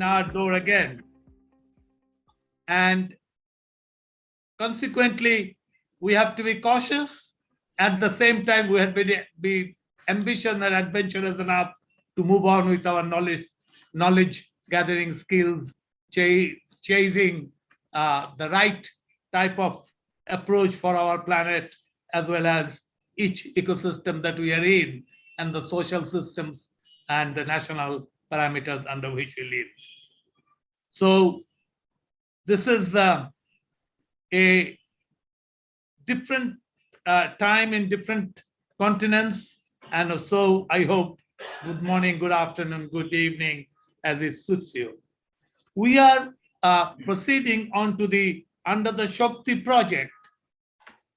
in our door again. And consequently, we have to be cautious. At the same time, we have to be ambitious and adventurous enough to move on with our knowledge gathering skills, chasing the right type of approach for our planet, as well as each ecosystem that we are in, and the social systems and the national parameters under which we live. So this is a different time in different continents, and so I hope good morning, good afternoon, good evening, as it suits you. We are proceeding on to the under the Shakti Project,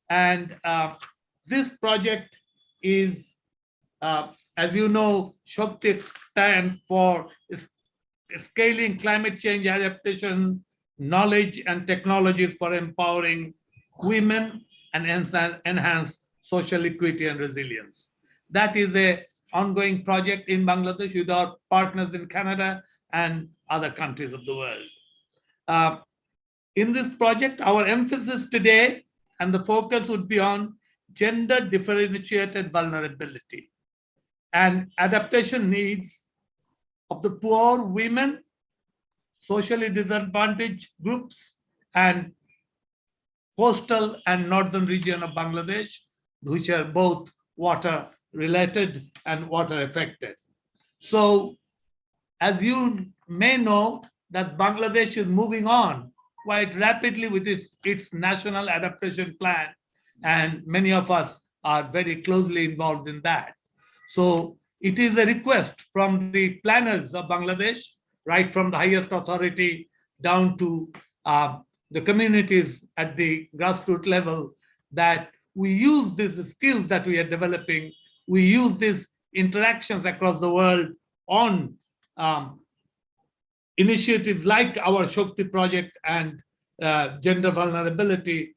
and this project is, as you know, Shakti stands for scaling climate change adaptation, knowledge and technologies for empowering women and enhance social equity and resilience. That is an ongoing project in Bangladesh with our partners in Canada and other countries of the world. In this project, our emphasis today and the focus would be on gender differentiated vulnerability and adaptation needs of the poor, women, socially disadvantaged groups, and coastal and northern region of Bangladesh, which are both water related and water affected. So, as you may know, that Bangladesh is moving on quite rapidly with its national adaptation plan, and many of us are very closely involved in that. So it is a request from the planners of Bangladesh, right from the highest authority down to the communities at the grassroots level, that we use these skills that we are developing, we use these interactions across the world on initiatives like our Shakti Project and gender vulnerability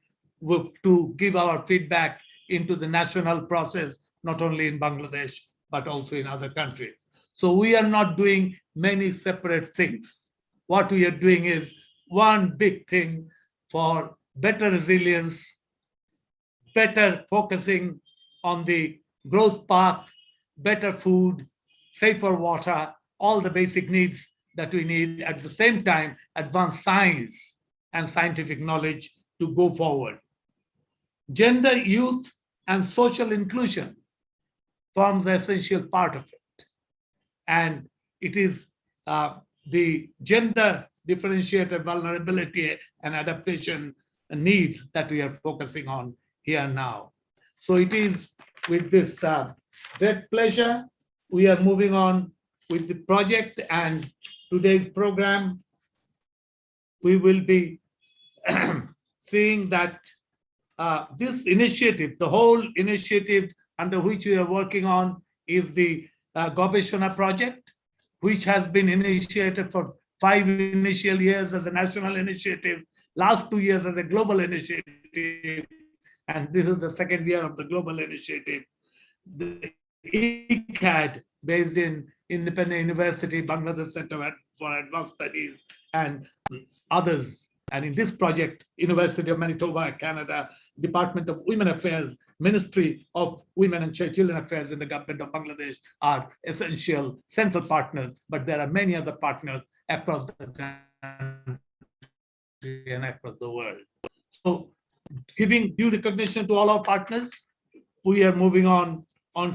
to give our feedback into the national process, not only in Bangladesh, but also in other countries. So we are not doing many separate things. What we are doing is one big thing for better resilience, better focusing on the growth path, better food, safer water, all the basic needs that we need, at the same time, advanced science and scientific knowledge to go forward. Gender, youth, and social inclusion forms the essential part of it. And it is the gender differentiated vulnerability and adaptation needs that we are focusing on here now. So it is with this great pleasure, we are moving on with the project, and today's program, we will be seeing that this initiative, the whole initiative under which we are working on, is the Gobeshona project, which has been initiated for 5 initial years as a national initiative, last 2 years as a global initiative, and this is the 2nd year of the global initiative. The ICCCAD, based in Independent University, Bangladesh Center for Advanced Studies, and others. And in this project, University of Manitoba, Canada, Department of Women Affairs, Ministry of Women and Children Affairs in the government of Bangladesh are essential central partners, but there are many other partners across the country and across the world. So, giving due recognition to all our partners, we are moving on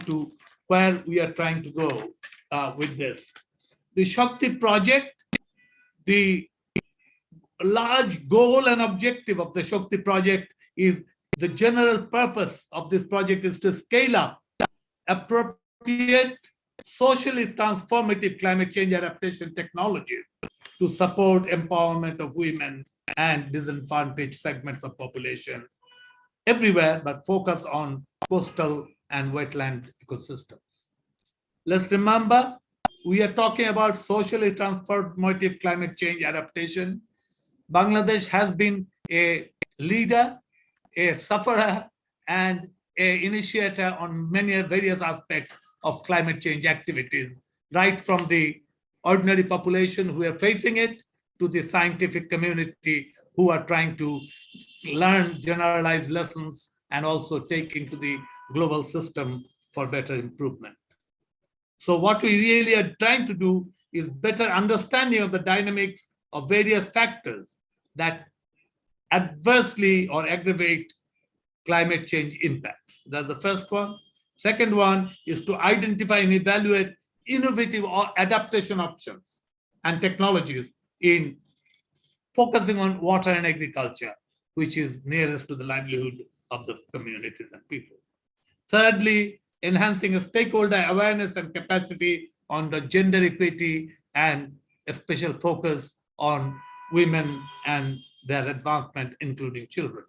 to where we are trying to go with this. The Shakti Project, the large goal and objective of the Shakti Project is, the general purpose of this project is to scale up appropriate, socially transformative climate change adaptation technologies to support empowerment of women and disadvantaged segments of population everywhere, but focus on coastal and wetland ecosystems. Let's remember, we are talking about socially transformative climate change adaptation. Bangladesh has been a leader, a sufferer, and an initiator on many various aspects of climate change activities, right from the ordinary population who are facing it, to the scientific community who are trying to learn generalized lessons and also take into the global system for better improvement. So what we really are trying to do is better understanding of the dynamics of various factors that adversely or aggravate climate change impacts. That's the first one. Second one is to identify and evaluate innovative or adaptation options and technologies in focusing on water and agriculture, which is nearest to the livelihood of the communities and people. Thirdly, enhancing a stakeholder awareness and capacity on the gender equity and a special focus on women and their advancement, including children.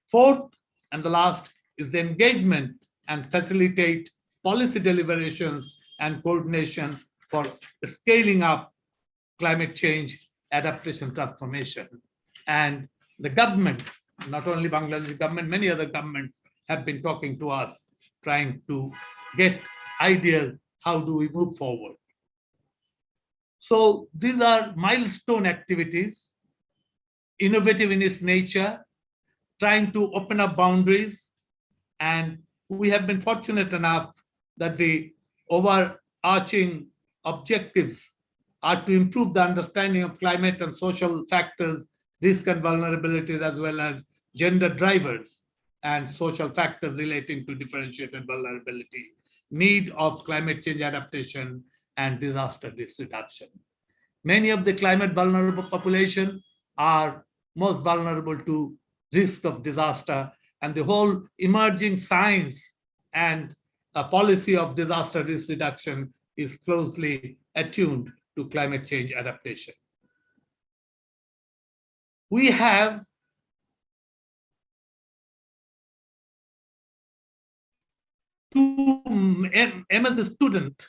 Fourth, and the last, is the engagement and facilitate policy deliberations and coordination for scaling up climate change adaptation transformation. And the government, not only Bangladesh government, many other governments have been talking to us, trying to get ideas, how do we move forward? So these are milestone activities, innovative in its nature, trying to open up boundaries. And we have been fortunate enough that the overarching objectives are to improve the understanding of climate and social factors, risk and vulnerabilities, as well as gender drivers and social factors relating to differentiated vulnerability, need of climate change adaptation, and disaster risk reduction. Many of the climate vulnerable population are most vulnerable to risk of disaster, and the whole emerging science and policy of disaster risk reduction is closely attuned to climate change adaptation. We have two MS students,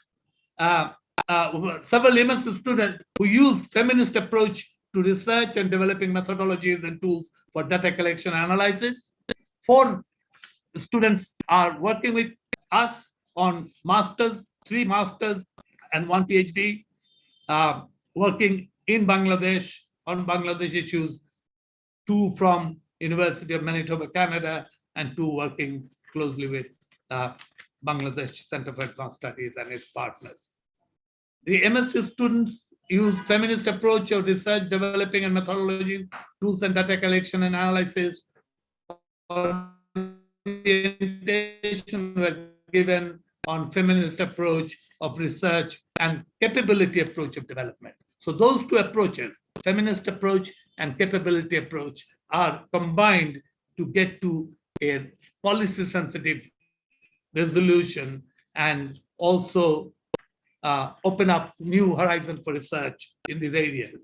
several MS students who use feminist approach to research and developing methodologies and tools for data collection and analysis. 4 students are working with us on masters, 3 masters and 1 PhD, working in Bangladesh on Bangladesh issues, 2 from University of Manitoba, Canada, and 2 working closely with Bangladesh Center for Advanced Studies and its partners. The MSc students use feminist approach of research, developing and methodologies, tools and data collection and analysis. Orientation were given on feminist approach of research and capability approach of development. So those 2 approaches, feminist approach and capability approach, are combined to get to a policy sensitive resolution and also open up new horizons for research in these areas.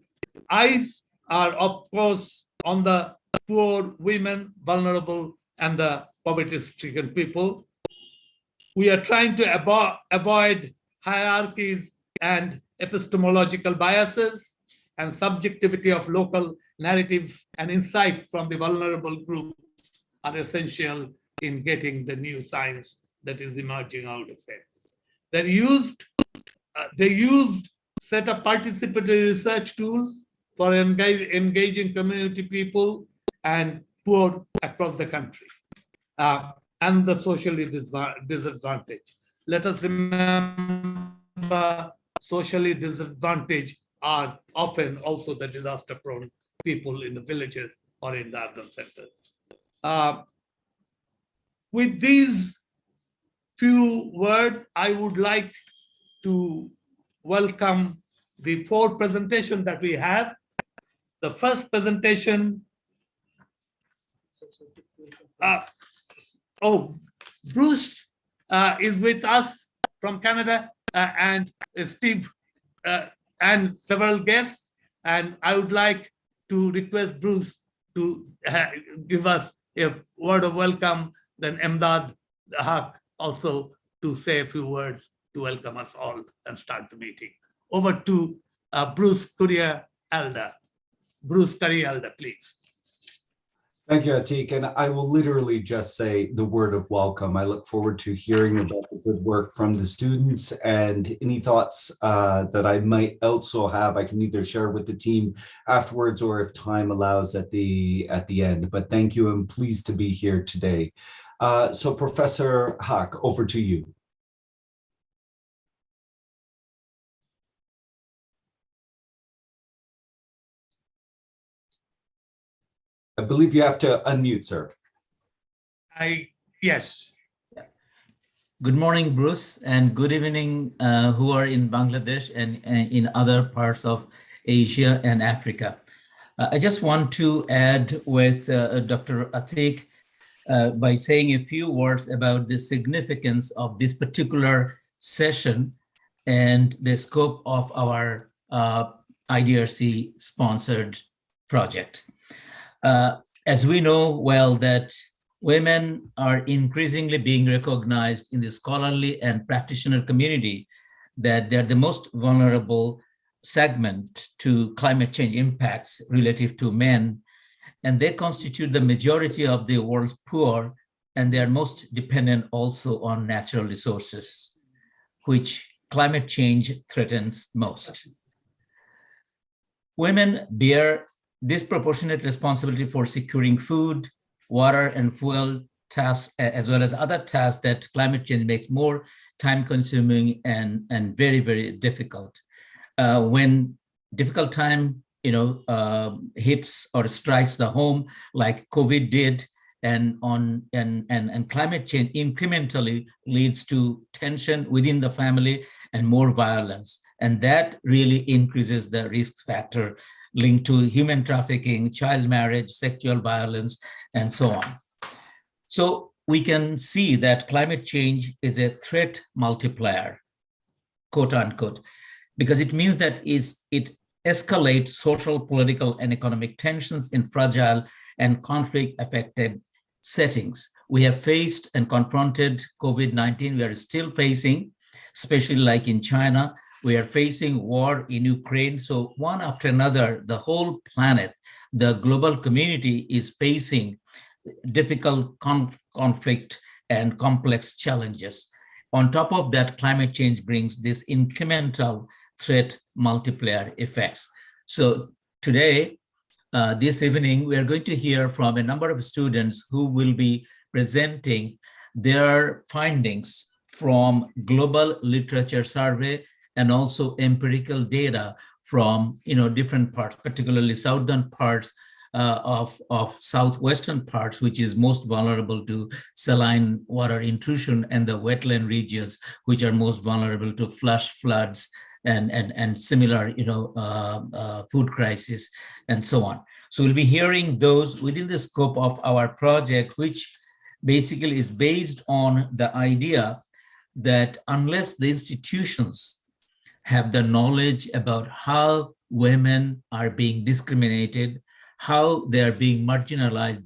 Eyes are, of course, on the poor, women, vulnerable, and the poverty-stricken people. We are trying to avoid hierarchies and epistemological biases, and subjectivity of local narratives and insights from the vulnerable groups are essential in getting the new science that is emerging out of it. They used set of participatory research tools for engaging community people and poor across the country, and the socially disadvantaged. Let us remember, socially disadvantaged are often also the disaster-prone people in the villages or in the urban centers. With these few words, I would like to welcome the 4 presentations that we have. The first presentation, Bruce is with us from Canada, and Steve and several guests, and I would like to request Bruce to give us a word of welcome, then Emdad Haq also to say a few words to welcome us all and start the meeting. Over to Bruce Currier Elder. Bruce Currier Elder, please. Thank you, Atik. And I will literally just say the word of welcome. I look forward to hearing about the good work from the students, and any thoughts that I might also have, I can either share with the team afterwards or if time allows at the end. But thank you. I'm pleased to be here today. So Professor Hack, over to you. I believe you have to unmute, sir. Yes. Good morning, Bruce, and good evening who are in Bangladesh and in other parts of Asia and Africa. I just want to add with Dr. Atik by saying a few words about the significance of this particular session and the scope of our IDRC-sponsored project. As we know well that women are increasingly being recognized in the scholarly and practitioner community that they're the most vulnerable segment to climate change impacts relative to men, and they constitute the majority of the world's poor, and they are most dependent also on natural resources, which climate change threatens most. Women bear disproportionate responsibility for securing food, water, and fuel tasks, as well as other tasks that climate change makes more time-consuming and very, very difficult. When difficult time, hits or strikes the home, like COVID did, and climate change incrementally leads to tension within the family and more violence, and that really increases the risk factor linked to human trafficking, child marriage, sexual violence, and so on. So we can see that climate change is a threat multiplier, quote unquote, because it means that it escalates social, political, and economic tensions in fragile and conflict-affected settings. We have faced and confronted COVID-19. We are still facing, especially like in China. We are facing war in Ukraine. So one after another, the whole planet, the global community is facing difficult conflict and complex challenges. On top of that, climate change brings this incremental threat multiplier effects. So today, this evening, we are going to hear from a number of students who will be presenting their findings from global literature survey and also empirical data from different parts, particularly southern parts of southwestern parts, which is most vulnerable to saline water intrusion, and the wetland regions, which are most vulnerable to flash floods and similar food crisis and so on. So we'll be hearing those within the scope of our project, which basically is based on the idea that unless the institutions have the knowledge about how women are being discriminated, how they are being marginalized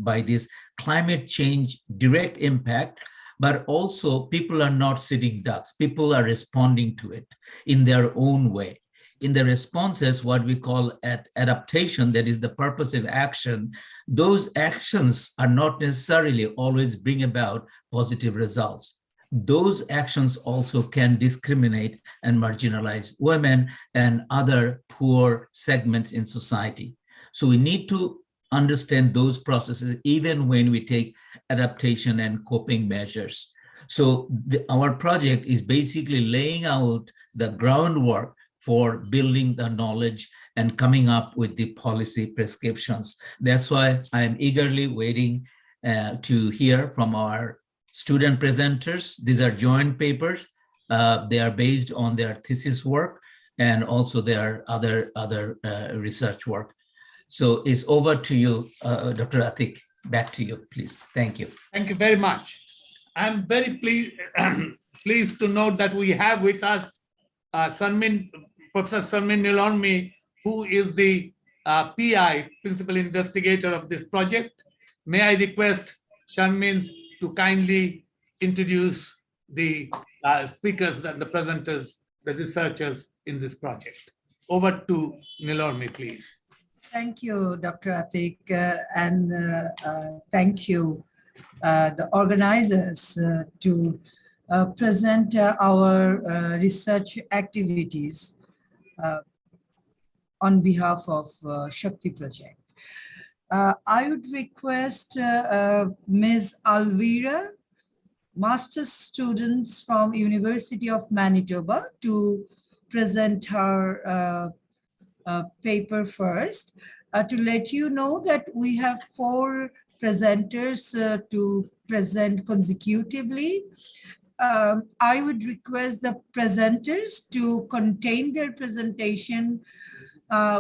by this climate change direct impact, but also people are not sitting ducks. People are responding to it in their own way. In the responses, what we call adaptation, that is the purposive action, those actions are not necessarily always bring about positive results. Those actions also can discriminate and marginalize women and other poor segments in society. So we need to understand those processes even when we take adaptation and coping measures. So our project is basically laying out the groundwork for building the knowledge and coming up with the policy prescriptions. That's why I am eagerly waiting to hear from our student presenters. These are joint papers. They are based on their thesis work and also their other research work. So it's over to you, Dr. Atik. Back to you, please. Thank you. Thank you very much. I'm very pleased to note that we have with us Professor Sarmin Nilormi, who is the PI, Principal Investigator of this project. May I request Sharmin to kindly introduce the speakers and the presenters, the researchers in this project. Over to Nilormi, please. Thank you, Dr. Atik, and thank you, the organizers, to present our research activities on behalf of Shakti Project. I would request Ms. Alvira, master's students from University of Manitoba, to present her paper first. To let you know that we have 4 presenters to present consecutively. I would request the presenters to contain their presentation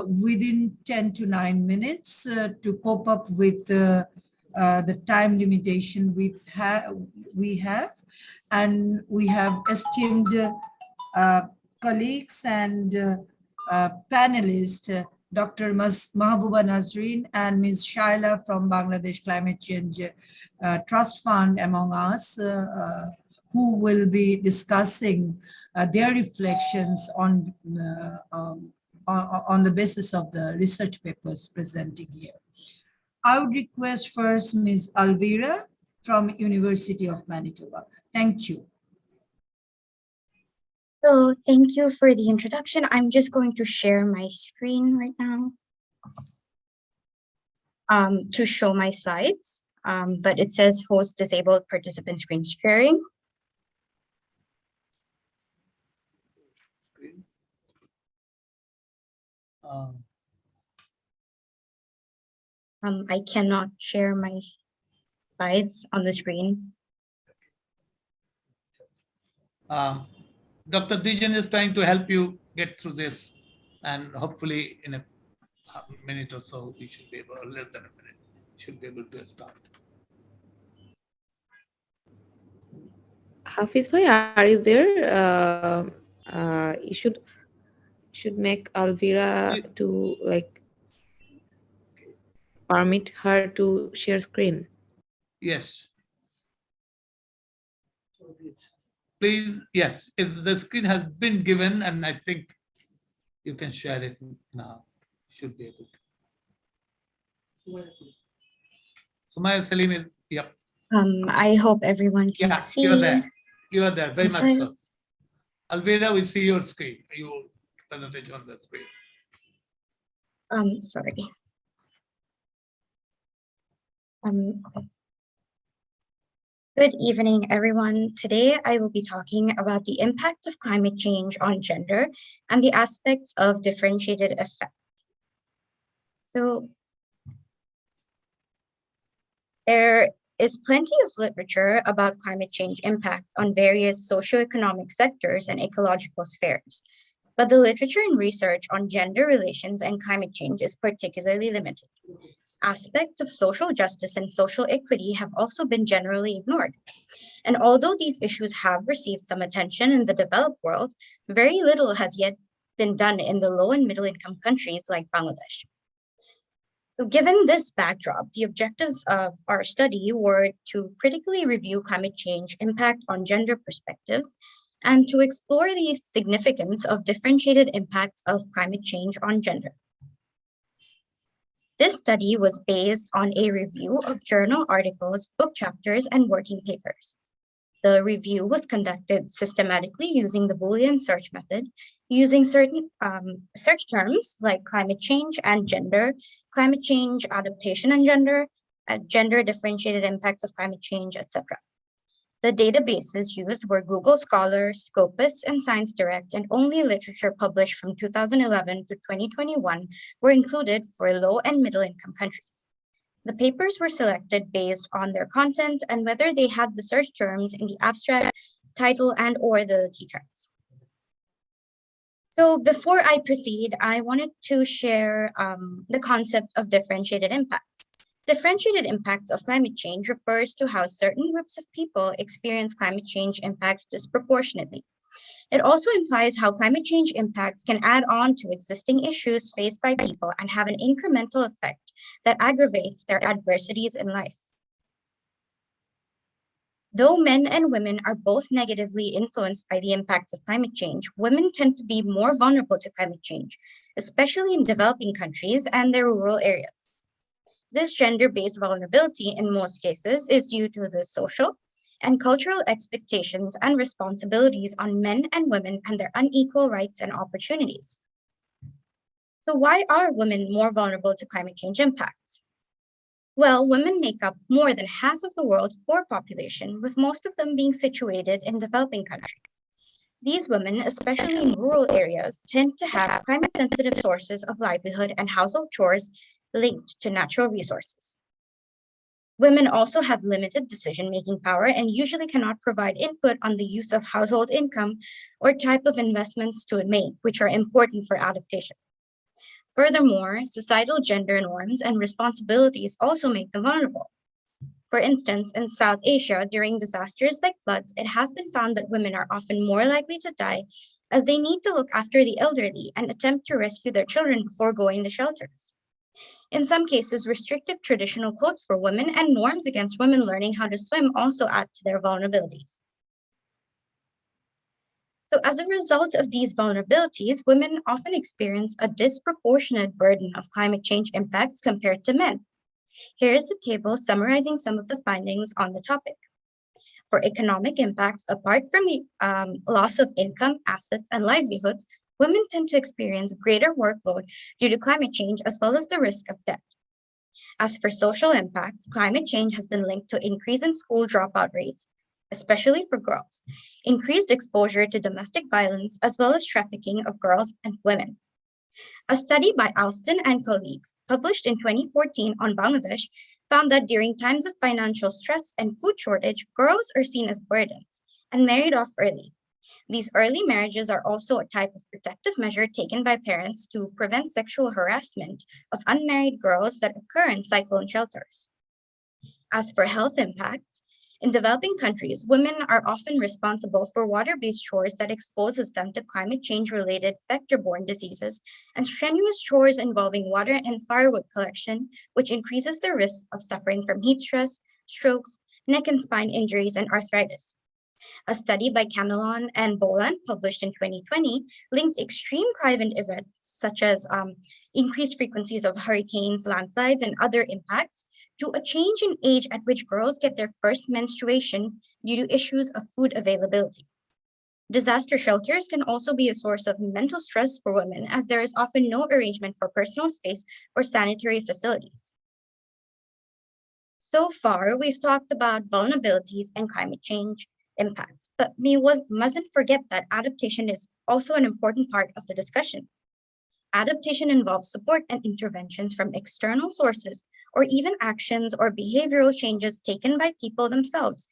within 10 to 9 minutes to cope up with the time limitation we have. And we have esteemed colleagues and panelists, Dr. Mahbooba Nazreen and Ms. Shaila from Bangladesh Climate Change Trust Fund among us, who will be discussing their reflections on the basis of the research papers presenting here. I would request first Ms. Alvira from University of Manitoba. Thank you. So thank you for the introduction. I'm just going to share my screen right now to show my slides, but it says host disabled participant screen sharing. I cannot share my slides on the screen. Dr. Dijan is trying to help you get through this, and hopefully in a minute or so, we should be able, or less than a minute, should be able to start. Hafiz bhai, are you there? You should make Alvira to like permit her to share screen. Yes. Please, yes, if the screen has been given, and I think you can share it now, should be able to. Sumaya Salim is, yep. I hope everyone can see. You're there. You are there, very the much so. slides. Alvira, we see your screen, your presentation on the screen. Sorry. Okay. Good evening, everyone. Today, I will be talking about the impact of climate change on gender and the aspects of differentiated effect. So there is plenty of literature about climate change impacts on various socioeconomic sectors and ecological spheres, but the literature and research on gender relations and climate change is particularly limited. Aspects of social justice and social equity have also been generally ignored. And although these issues have received some attention in the developed world, very little has yet been done in the low and middle income countries like Bangladesh. So given this backdrop, the objectives of our study were to critically review climate change impact on gender perspectives and to explore the significance of differentiated impacts of climate change on gender. This study was based on a review of journal articles, book chapters, and working papers. The review was conducted systematically using the Boolean search method, using certain search terms like climate change and gender, climate change, adaptation and gender, gender differentiated impacts of climate change, etc. The databases used were Google Scholar, Scopus, and ScienceDirect, and only literature published from 2011 to 2021 were included for low and middle income countries. The papers were selected based on their content and whether they had the search terms in the abstract, title, and or the key terms. So before I proceed, I wanted to share the concept of differentiated impacts. Differentiated impacts of climate change refers to how certain groups of people experience climate change impacts disproportionately. It also implies how climate change impacts can add on to existing issues faced by people and have an incremental effect that aggravates their adversities in life. Though men and women are both negatively influenced by the impacts of climate change, women tend to be more vulnerable to climate change, especially in developing countries and their rural areas. This gender-based vulnerability in most cases is due to the social and cultural expectations and responsibilities on men and women and their unequal rights and opportunities. So why are women more vulnerable to climate change impacts? Well, women make up more than half of the world's poor population, with most of them being situated in developing countries. These women, especially in rural areas, tend to have climate-sensitive sources of livelihood and household chores linked to natural resources. Women also have limited decision-making power and usually cannot provide input on the use of household income or type of investments to make, which are important for adaptation. Furthermore, societal gender norms and responsibilities also make them vulnerable. For instance, in South Asia, during disasters like floods, it has been found that women are often more likely to die as they need to look after the elderly and attempt to rescue their children before going to shelters. In some cases, restrictive traditional clothes for women and norms against women learning how to swim also add to their vulnerabilities. So as a result of these vulnerabilities, women often experience a disproportionate burden of climate change impacts compared to men. Here is the table summarizing some of the findings on the topic. For economic impacts, apart from the loss of income, assets, and livelihoods, women tend to experience greater workload due to climate change as well as the risk of death. As for social impacts, climate change has been linked to increase in school dropout rates, especially for girls, increased exposure to domestic violence, as well as trafficking of girls and women. A study by Alston and colleagues, published in 2014 on Bangladesh, found that during times of financial stress and food shortage, girls are seen as burdens and married off early. These early marriages are also a type of protective measure taken by parents to prevent sexual harassment of unmarried girls that occur in cyclone shelters. As for health impacts, in developing countries, women are often responsible for water-based chores that exposes them to climate change-related vector-borne diseases and strenuous chores involving water and firewood collection, which increases their risk of suffering from heat stress, strokes, neck and spine injuries, and arthritis. A study by Camelon and Boland, published in 2020, linked extreme climate events such as increased frequencies of hurricanes, landslides, and other impacts to a change in age at which girls get their first menstruation due to issues of food availability. Disaster shelters can also be a source of mental stress for women, as there is often no arrangement for personal space or sanitary facilities. So far, we've talked about vulnerabilities and climate change impacts, but we mustn't forget that adaptation is also an important part of the discussion. Adaptation involves support and interventions from external sources, or even actions or behavioral changes taken by people themselves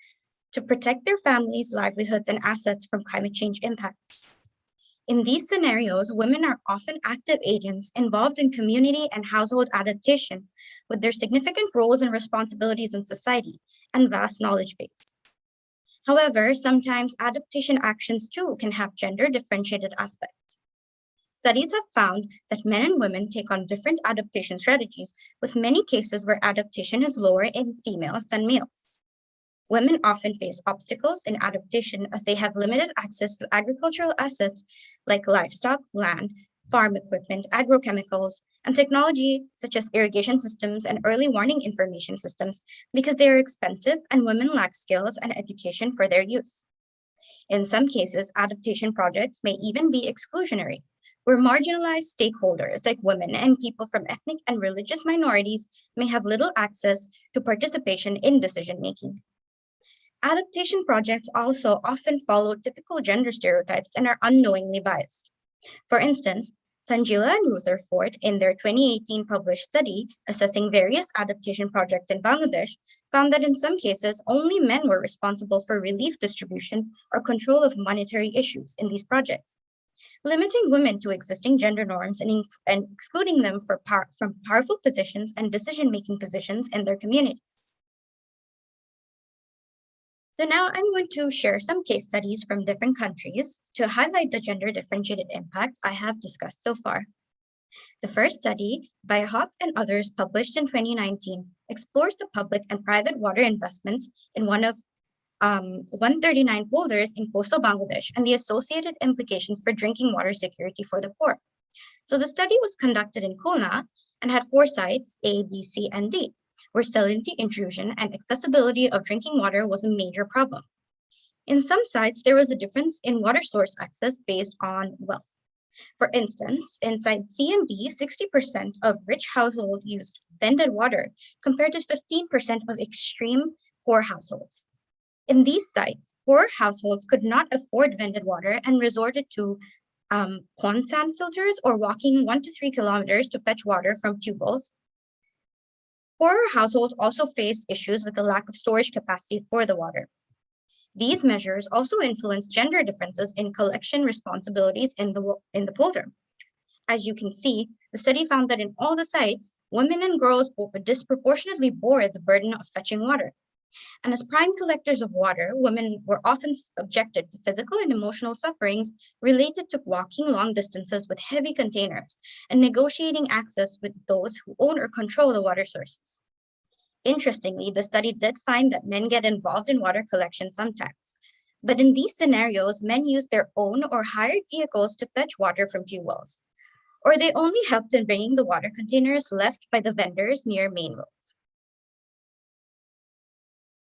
to protect their families, livelihoods, and assets from climate change impacts. In these scenarios, women are often active agents involved in community and household adaptation, with their significant roles and responsibilities in society and vast knowledge base. However, sometimes adaptation actions too can have gender-differentiated aspects. Studies have found that men and women take on different adaptation strategies, with many cases where adaptation is lower in females than males. Women often face obstacles in adaptation as they have limited access to agricultural assets like livestock, land, farm equipment, agrochemicals, and technology such as irrigation systems and early warning information systems because they are expensive and women lack skills and education for their use. In some cases, adaptation projects may even be exclusionary, where marginalized stakeholders like women and people from ethnic and religious minorities may have little access to participation in decision-making. Adaptation projects also often follow typical gender stereotypes and are unknowingly biased. For instance, Tangila and Rutherford, in their 2018 published study assessing various adaptation projects in Bangladesh, found that in some cases, only men were responsible for relief distribution or control of monetary issues in these projects, limiting women to existing gender norms and excluding them from powerful positions and decision-making positions in their communities. So now I'm going to share some case studies from different countries to highlight the gender-differentiated impacts I have discussed so far. The first study, by Hawk and others, published in 2019, explores the public and private water investments in one of 139 polders in coastal Bangladesh and the associated implications for drinking water security for the poor. So the study was conducted in Khulna and had 4 sites, A, B, C, and D, where salinity intrusion and accessibility of drinking water was a major problem. In some sites, there was a difference in water source access based on wealth. For instance, in site C and D, 60% of rich households used vended water compared to 15% of extreme poor households. In these sites, poor households could not afford vended water and resorted to pond sand filters or walking 1 to 3 kilometers to fetch water from tube wells. Poorer households also faced issues with the lack of storage capacity for the water. These measures also influence gender differences in collection responsibilities in the polder. As you can see, the study found that in all the sites, women and girls disproportionately bore the burden of fetching water. And as prime collectors of water, women were often subjected to physical and emotional sufferings related to walking long distances with heavy containers and negotiating access with those who own or control the water sources. Interestingly, the study did find that men get involved in water collection sometimes. But in these scenarios, men use their own or hired vehicles to fetch water from tube wells, or they only helped in bringing the water containers left by the vendors near main roads.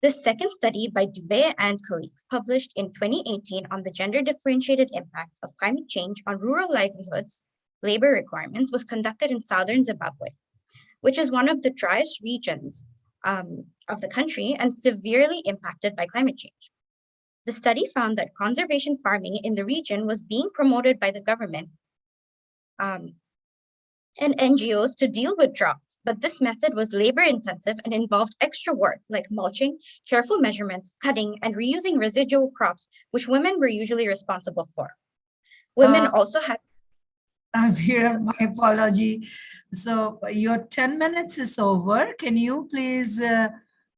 The second study by Dubé and colleagues, published in 2018 on the gender-differentiated impacts of climate change on rural livelihoods, labor requirements, was conducted in southern Zimbabwe, which is one of the driest regions of the country and severely impacted by climate change. The study found that conservation farming in the region was being promoted by the government and NGOs to deal with droughts, but this method was labor-intensive and involved extra work like mulching, careful measurements, cutting, and reusing residual crops, which women were usually responsible for. Women also had... Here, my apology. So your 10 minutes is over. Can you please,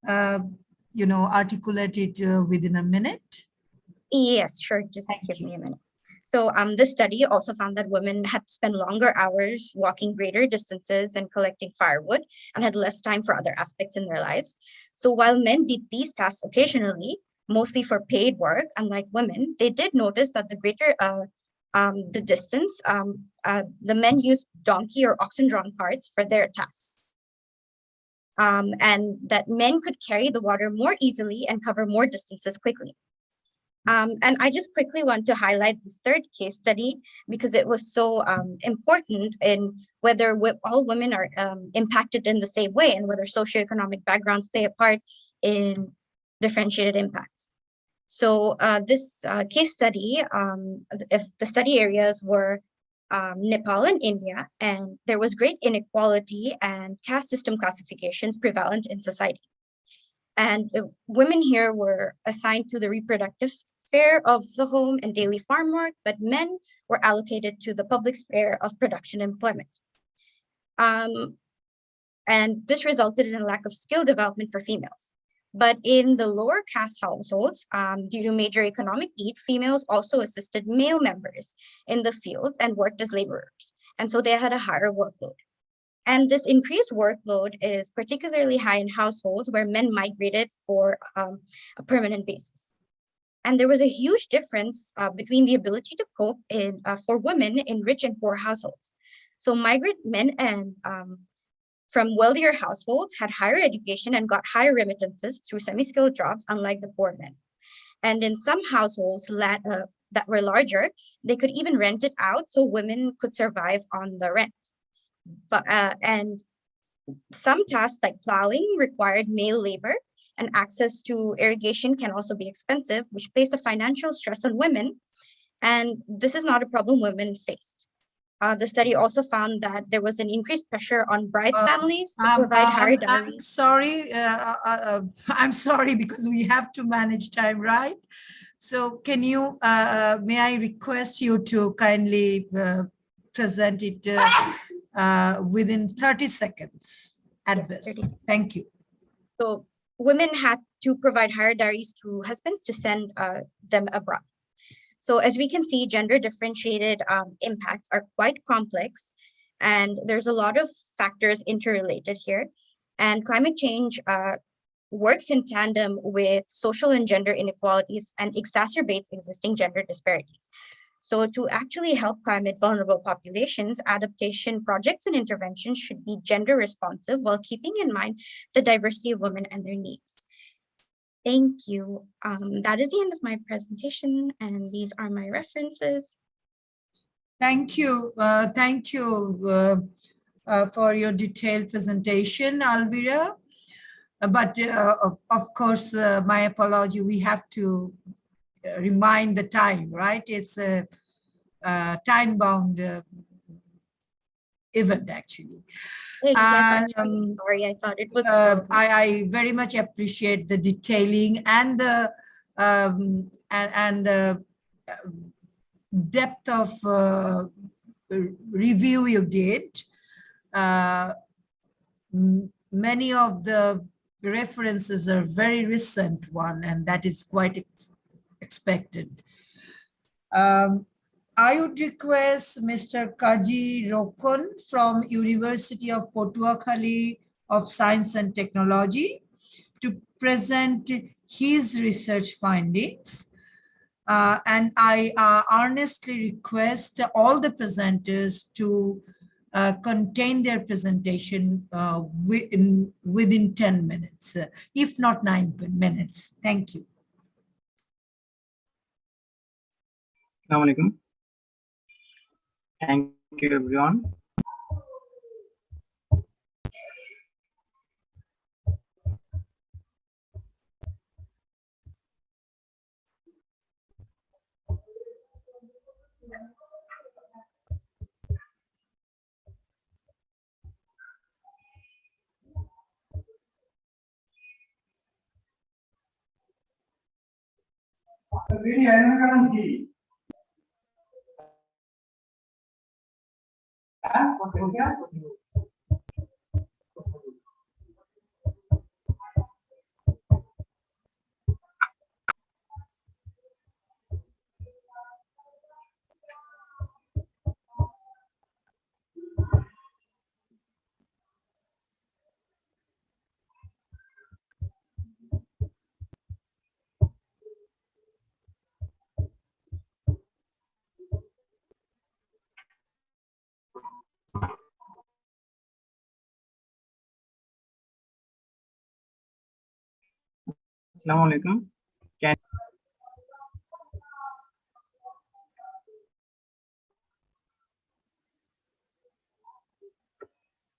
articulate it within a minute? Yes, sure. Just give me a minute. So this study also found that women had to spend longer hours walking greater distances and collecting firewood and had less time for other aspects in their lives. So while men did these tasks occasionally, mostly for paid work, unlike women, they did notice that the greater the distance, the men used donkey or oxen-drawn carts for their tasks. And that men could carry the water more easily and cover more distances quickly. And I just quickly want to highlight this third case study because it was so important in whether all women are impacted in the same way and whether socioeconomic backgrounds play a part in differentiated impacts. So this case study, the study areas were Nepal and India, and there was great inequality and caste system classifications prevalent in society. And women here were assigned to the reproductive sphere of the home and daily farm work, but men were allocated to the public sphere of production employment. And this resulted in a lack of skill development for females. But in the lower caste households, due to major economic need, females also assisted male members in the field and worked as laborers. And so they had a higher workload. And this increased workload is particularly high in households where men migrated for a permanent basis. And there was a huge difference between the ability to cope for women in rich and poor households. So migrant men and from wealthier households had higher education and got higher remittances through semi-skilled jobs, unlike the poor men. And in some households that were larger, they could even rent it out so women could survive on the rent. But and some tasks like plowing required male labor, and access to irrigation can also be expensive, which placed a financial stress on women. And this is not a problem women faced. The study also found that there was an increased pressure on brides' families to provide higher dowries. I'm sorry because we have to manage time, right? So can you, may I request you to kindly present it within 30 seconds at best. Thank you. So women had to provide higher dowries to husbands to send them abroad. So as we can see, gender differentiated impacts are quite complex, and there's a lot of factors interrelated here. And climate change works in tandem with social and gender inequalities and exacerbates existing gender disparities. So to actually help climate vulnerable populations, adaptation projects and interventions should be gender responsive while keeping in mind the diversity of women and their needs. Thank you. That is the end of my presentation, and these are my references. Thank you. Thank you for your detailed presentation, Alvira. But of course, my apology, we have to remind the time, right? It's a time-bound event, actually. Yes, actually, sorry, I thought it was. I very much appreciate the detailing and the depth of review you did. Many of the references are very recent one, and that is quite expected. I would request Mr. Kaji Rokon from University of Patuakhali of Science and Technology to present his research findings. And I earnestly request all the presenters to contain their presentation within 10 minutes, if not 9 minutes. Thank you. Assalamu alaikum. Thank you, everyone. Assalamu alaikum.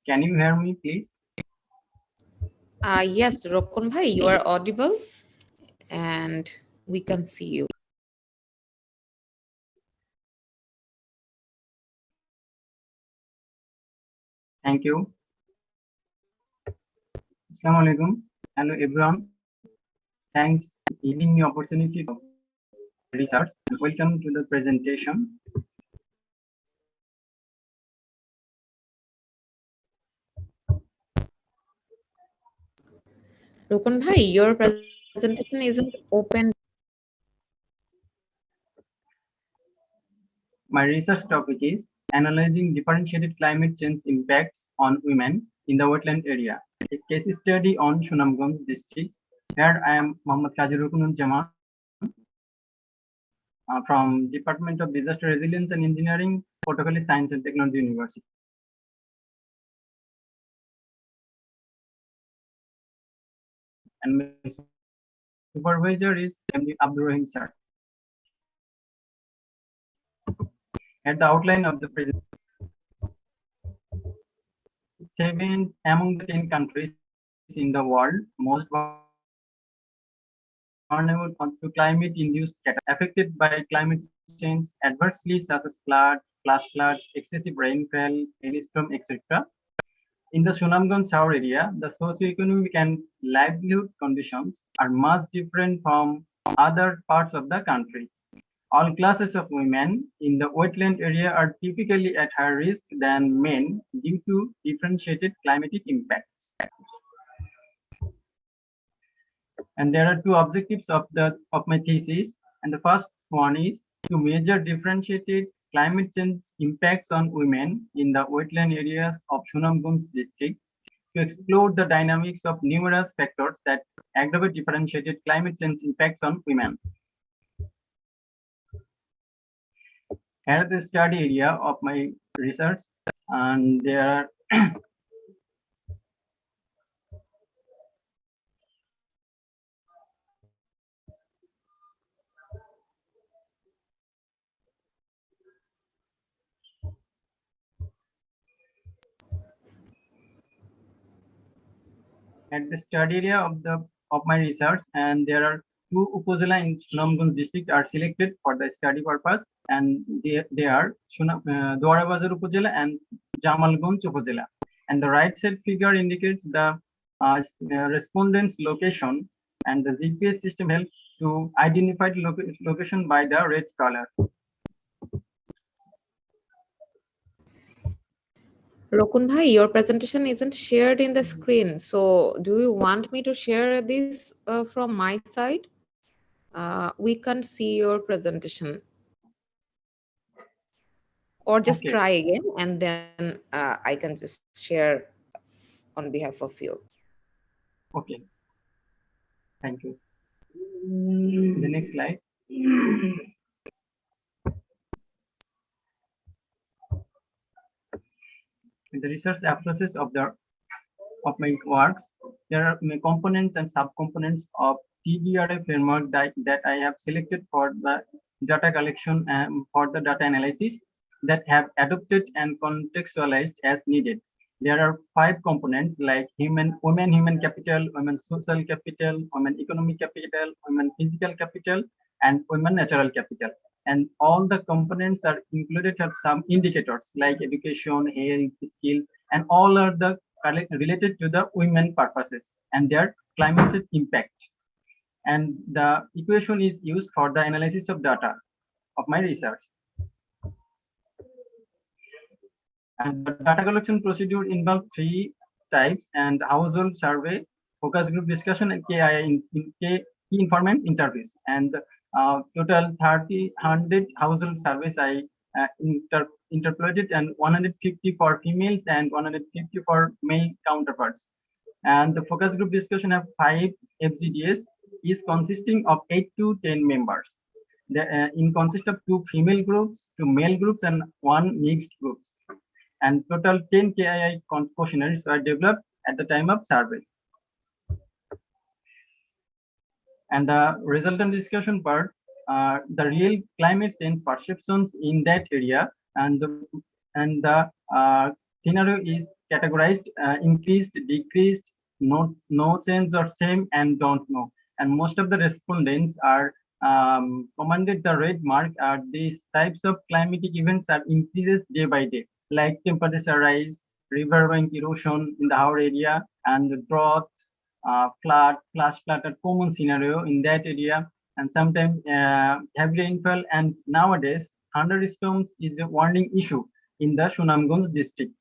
Can you hear me, please? Yes, Rokon bhai, you are audible and we can see you. Thank you. Assalamu alaikum. Hello, everyone. Thanks for giving me opportunity to research. Welcome to the presentation. Rokon bhai, your presentation isn't open. My research topic is analyzing differentiated climate change impacts on women in the wetland area. A case study on Sunamganj district. Here I am Mohammad Kajirukununjama from Department of Disaster Resilience and Engineering, Patuakhali Science and Technology University. And my supervisor is MD Abdur Rahim sir. At the outline of the presentation, 7 among the 10 countries in the world most vulnerable to climate-induced affected by climate change adversely, such as flood, flash flood, excessive rainfall, hailstorm, etc. In the Sunamganj Sour area, the socio-economic and livelihood conditions are much different from other parts of the country. All classes of women in the wetland area are typically at higher risk than men due to differentiated climatic impacts. And there are 2 objectives of my thesis. And the first one is to measure differentiated climate change impacts on women in the wetland areas of Sunamganj district to explore the dynamics of numerous factors that aggravate differentiated climate change impacts on women. Here is the study area of my research, and there are at the study area of my research, and there are two upazila in Sunamganj district are selected for the study purpose, and they are Dwara Bazar upazila and Jamalganj upazila. And the right side figure indicates the respondent's location, and the GPS system helps to identify the location by the red color. Rokun bhai, your presentation isn't shared in the screen. So do you want me to share this from my side? We can't see your presentation. Or just Okay. try again, and then I can just share on behalf of you. Okay. Thank you. The next slide. In the research approaches of my works, there are components and subcomponents of TDRA framework that I have selected for the data collection and for the data analysis that have adopted and contextualized as needed. There are 5 components like women human capital, women social capital, women economic capital, women physical capital, and women natural capital. And all the components are included have some indicators like education, health, skills, and all are the related to the women purposes and their climate change impact. And the equation is used for the analysis of data of my research. And the data collection procedure involves 3 types: and household survey, focus group discussion, and key informant interviews. And total 100 household surveys I interpreted, and 150 for females and 150 for male counterparts. And the focus group discussion have 5 FGDs, is consisting of 8 to 10 members. In consist of 2 female groups, 2 male groups, and 1 mixed groups. And total 10 KII questionnaires were developed at the time of survey. And the resultant discussion part, the real climate change perceptions in that area, and the scenario is categorized increased, decreased, no change or same, and don't know. And most of the respondents are commanded the red mark. These types of climatic events are increases day by day, like temperature rise, riverbank erosion in the our area, and the drought, flood, flash flood are common scenario in that area, and sometimes heavy rainfall. And nowadays, thunderstorms is a warning issue in the Sunamganj district.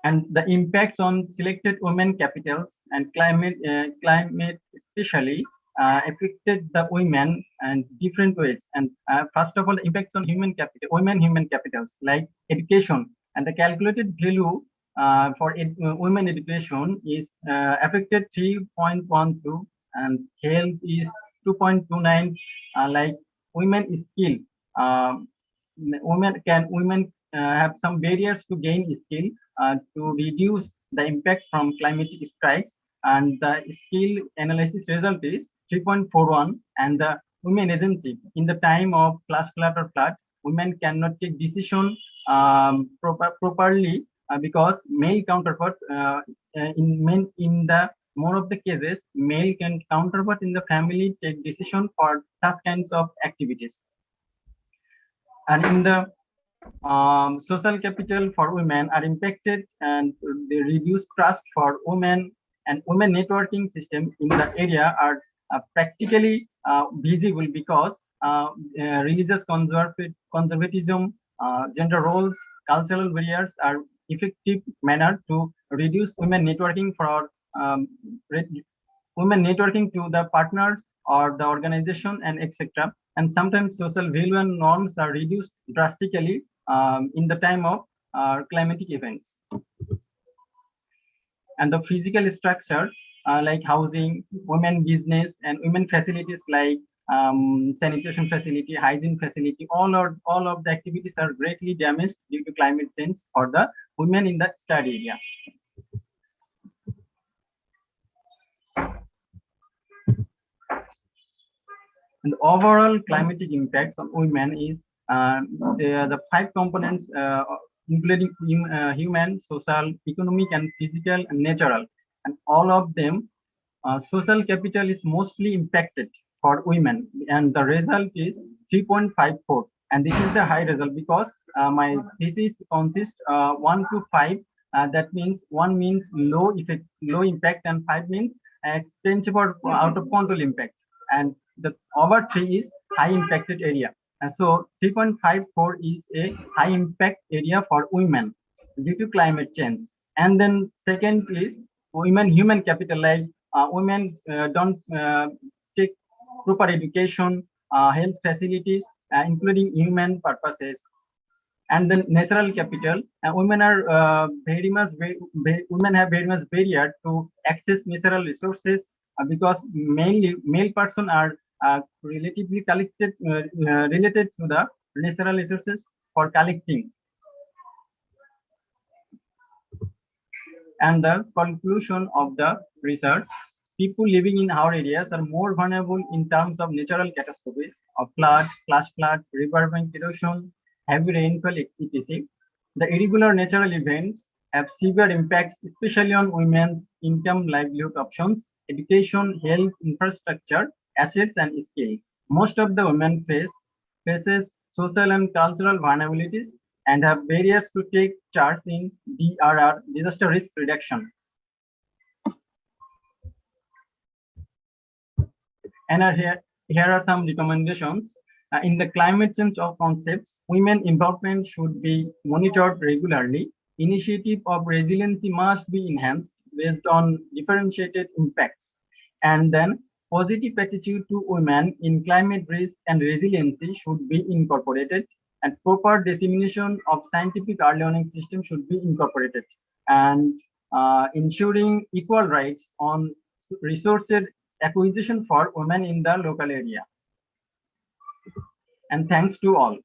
And the impacts on selected women capitals and climate especially affected the women in different ways. And first of all, the impacts on women human capitals like education, and the calculated value for women education is affected 3.12, and health is 2.29. Like women skill, women have some barriers to gain skill to reduce the impacts from climatic strikes, and the skill analysis result is 3.41. And the women agency in the time of flash flood or flood, women cannot take decision properly because male counterpart in the more of the cases, male counterpart in the family take decision for such kinds of activities. And in the social capital for women are impacted, and the reduced trust for women, and women networking system in the area are practically visible because religious conservatism, gender roles, cultural barriers are effective manner to reduce women networking for women networking to the partners or the organization, and etc. And sometimes social value and norms are reduced drastically in the time of climatic events. And the physical structure like housing, women business, and women facilities like sanitation facility, hygiene facility, all of the activities are greatly damaged due to climate change for the women in the study area. And the overall climatic impacts on women is the 5 components, including human, social, economic, and physical, and natural. And all of them, social capital is mostly impacted for women, and the result is 3.54. And this is the high result because my thesis consists 1 to 5. That means 1 means low effect, low impact, and 5 means expensive or out of control impact. And the over 3 is high impacted area. And so 3.54 is a high impact area for women due to climate change. And then second is women human capital, like women don't take proper education, health facilities, including human purposes. And then natural capital, women are women have very much barrier to access natural resources because mainly male person are relatively related to the natural resources for collecting. And the conclusion of the research, people living in our areas are more vulnerable in terms of natural catastrophes of flood, flash flood, riverbank erosion, heavy rainfall, etc. The irregular natural events have severe impacts, especially on women's income, livelihood options, education, health, infrastructure, assets, and skills. Most of the women faces social and cultural vulnerabilities and have barriers to take charge in DRR, disaster risk reduction. And here are some recommendations. In the climate change of concepts, women involvement should be monitored regularly. Initiative of resiliency must be enhanced based on differentiated impacts. And then positive attitude to women in climate risk and resiliency should be incorporated, and proper dissemination of scientific early warning system should be incorporated. And ensuring equal rights on resources acquisition for women in the local area. And thanks to all.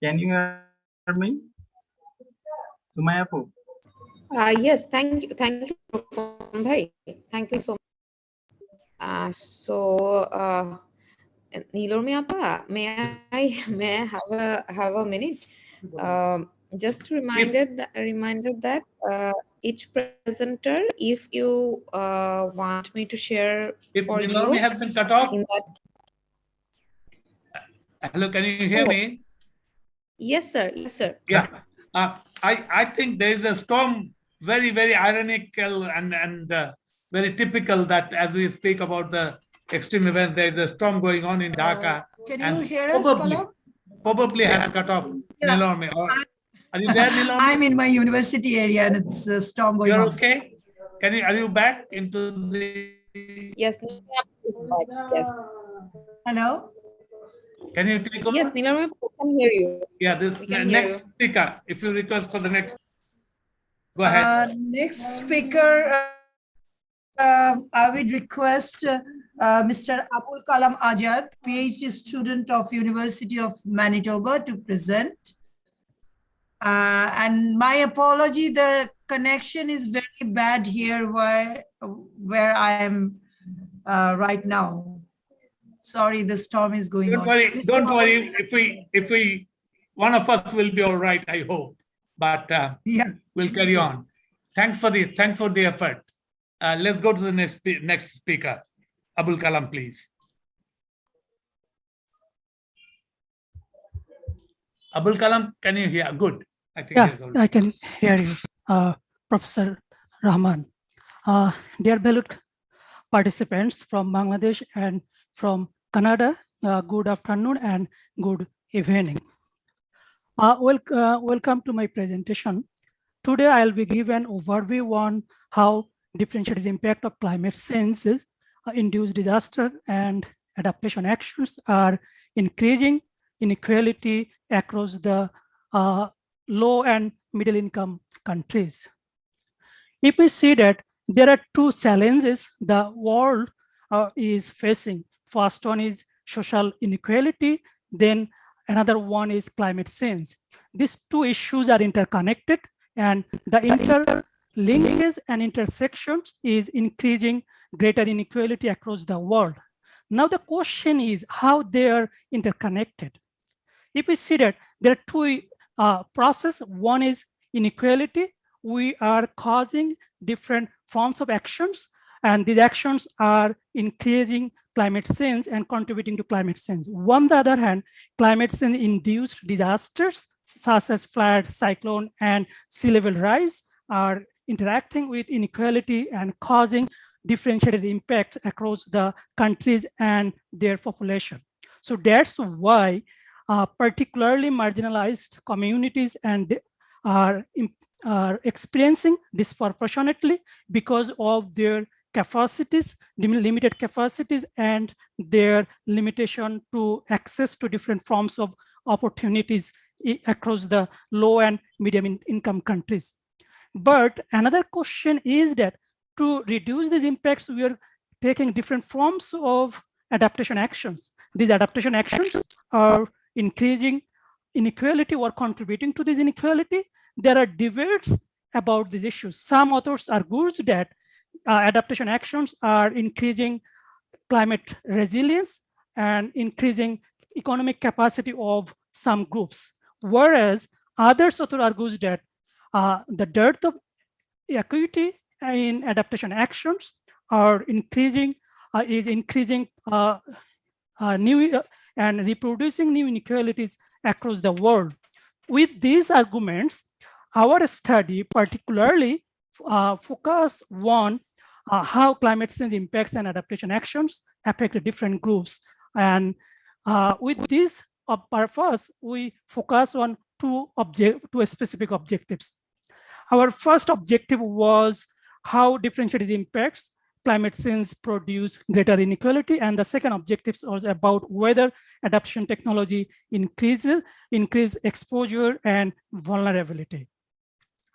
Can you hear me? Sumayapu. Yes, thank you, Bhai. Thank you so much. Nilormi Appa, may I have a minute? Just a reminder that each presenter, if you want me to share If for Nilormi you, has been cut off. in that. Hello, can you hear me? Yes, sir. Yes, sir. Yeah. I think there is a storm, very, very ironical and very typical that as we speak about the extreme event, there is a storm going on in Dhaka. Can and you hear us, probably has cut off Nilormi. Are you there, Nilormi? I'm in my university area and it's a storm going on. You're okay? Are you back into the... Yes. Yes. Hello? Can you take over? Yes, Nilormi, we can hear you. Yeah, this next speaker, if you request for the next, go ahead. Next speaker, I would request Mr. Abul Kalam Azad, PhD student of University of Manitoba, to present. And my apology, the connection is very bad here where I am right now. Sorry, the storm is going on. Don't worry. If we, one of us will be all right, I hope. But yeah, we'll carry on. Thanks for the effort. Let's go to the next speaker. Abul Kalam, please. Abul Kalam, can you hear? Good. I think I can hear you, Professor Rahman. Dear valued participants from Bangladesh and from Canada, good afternoon and good evening. Welcome to my presentation. Today, I'll be giving an overview on how differentiated impact of climate change, induced disaster and adaptation actions are increasing inequality across the low and middle income countries. If we see that there are two challenges the world is facing. First one is social inequality, then another one is climate change. These two issues are interconnected, and the interlinkage and intersections is increasing greater inequality across the world. Now the question is how they are interconnected. If we see that there are two processes, one is inequality. We are causing different forms of actions, and these actions are increasing climate change and contributing to climate change. On the other hand, climate change induced disasters such as floods, cyclone, and sea level rise are interacting with inequality and causing differentiated impacts across the countries and their population. So that's why particularly marginalized communities and are experiencing disproportionately because of their capacities, limited capacities, and their limitation to access to different forms of opportunities across the low and medium income countries. But another question is that to reduce these impacts, we are taking different forms of adaptation actions. These adaptation actions are increasing inequality or contributing to this inequality. There are debates about these issues. Some authors argue that adaptation actions are increasing climate resilience and increasing economic capacity of some groups, whereas others authors argue that the dearth of equity in adaptation actions are increasing, new and reproducing new inequalities across the world. With these arguments, our study particularly focus on how climate change impacts and adaptation actions affect different groups. And with this purpose, we focus on two specific objectives. Our first objective was how differentiated impacts climate change produce greater inequality, and the second objective was about whether adaptation technology increase exposure and vulnerability.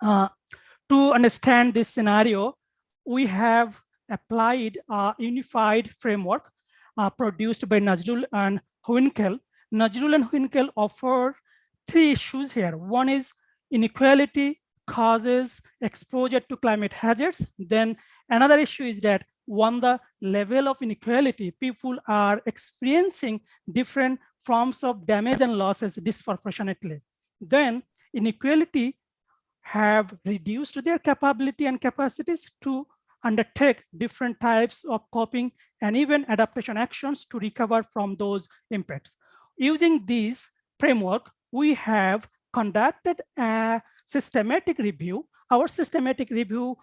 To understand this scenario, we have applied a unified framework produced by Nazrul and Huinkel. Nazrul and Huinkel offer three issues here. One is inequality causes exposure to climate hazards. Then another issue is that on the level of inequality, people are experiencing different forms of damage and losses disproportionately. Then inequality have reduced their capability and capacities to undertake different types of coping and even adaptation actions to recover from those impacts. Using this framework, we have conducted a systematic review. Our systematic review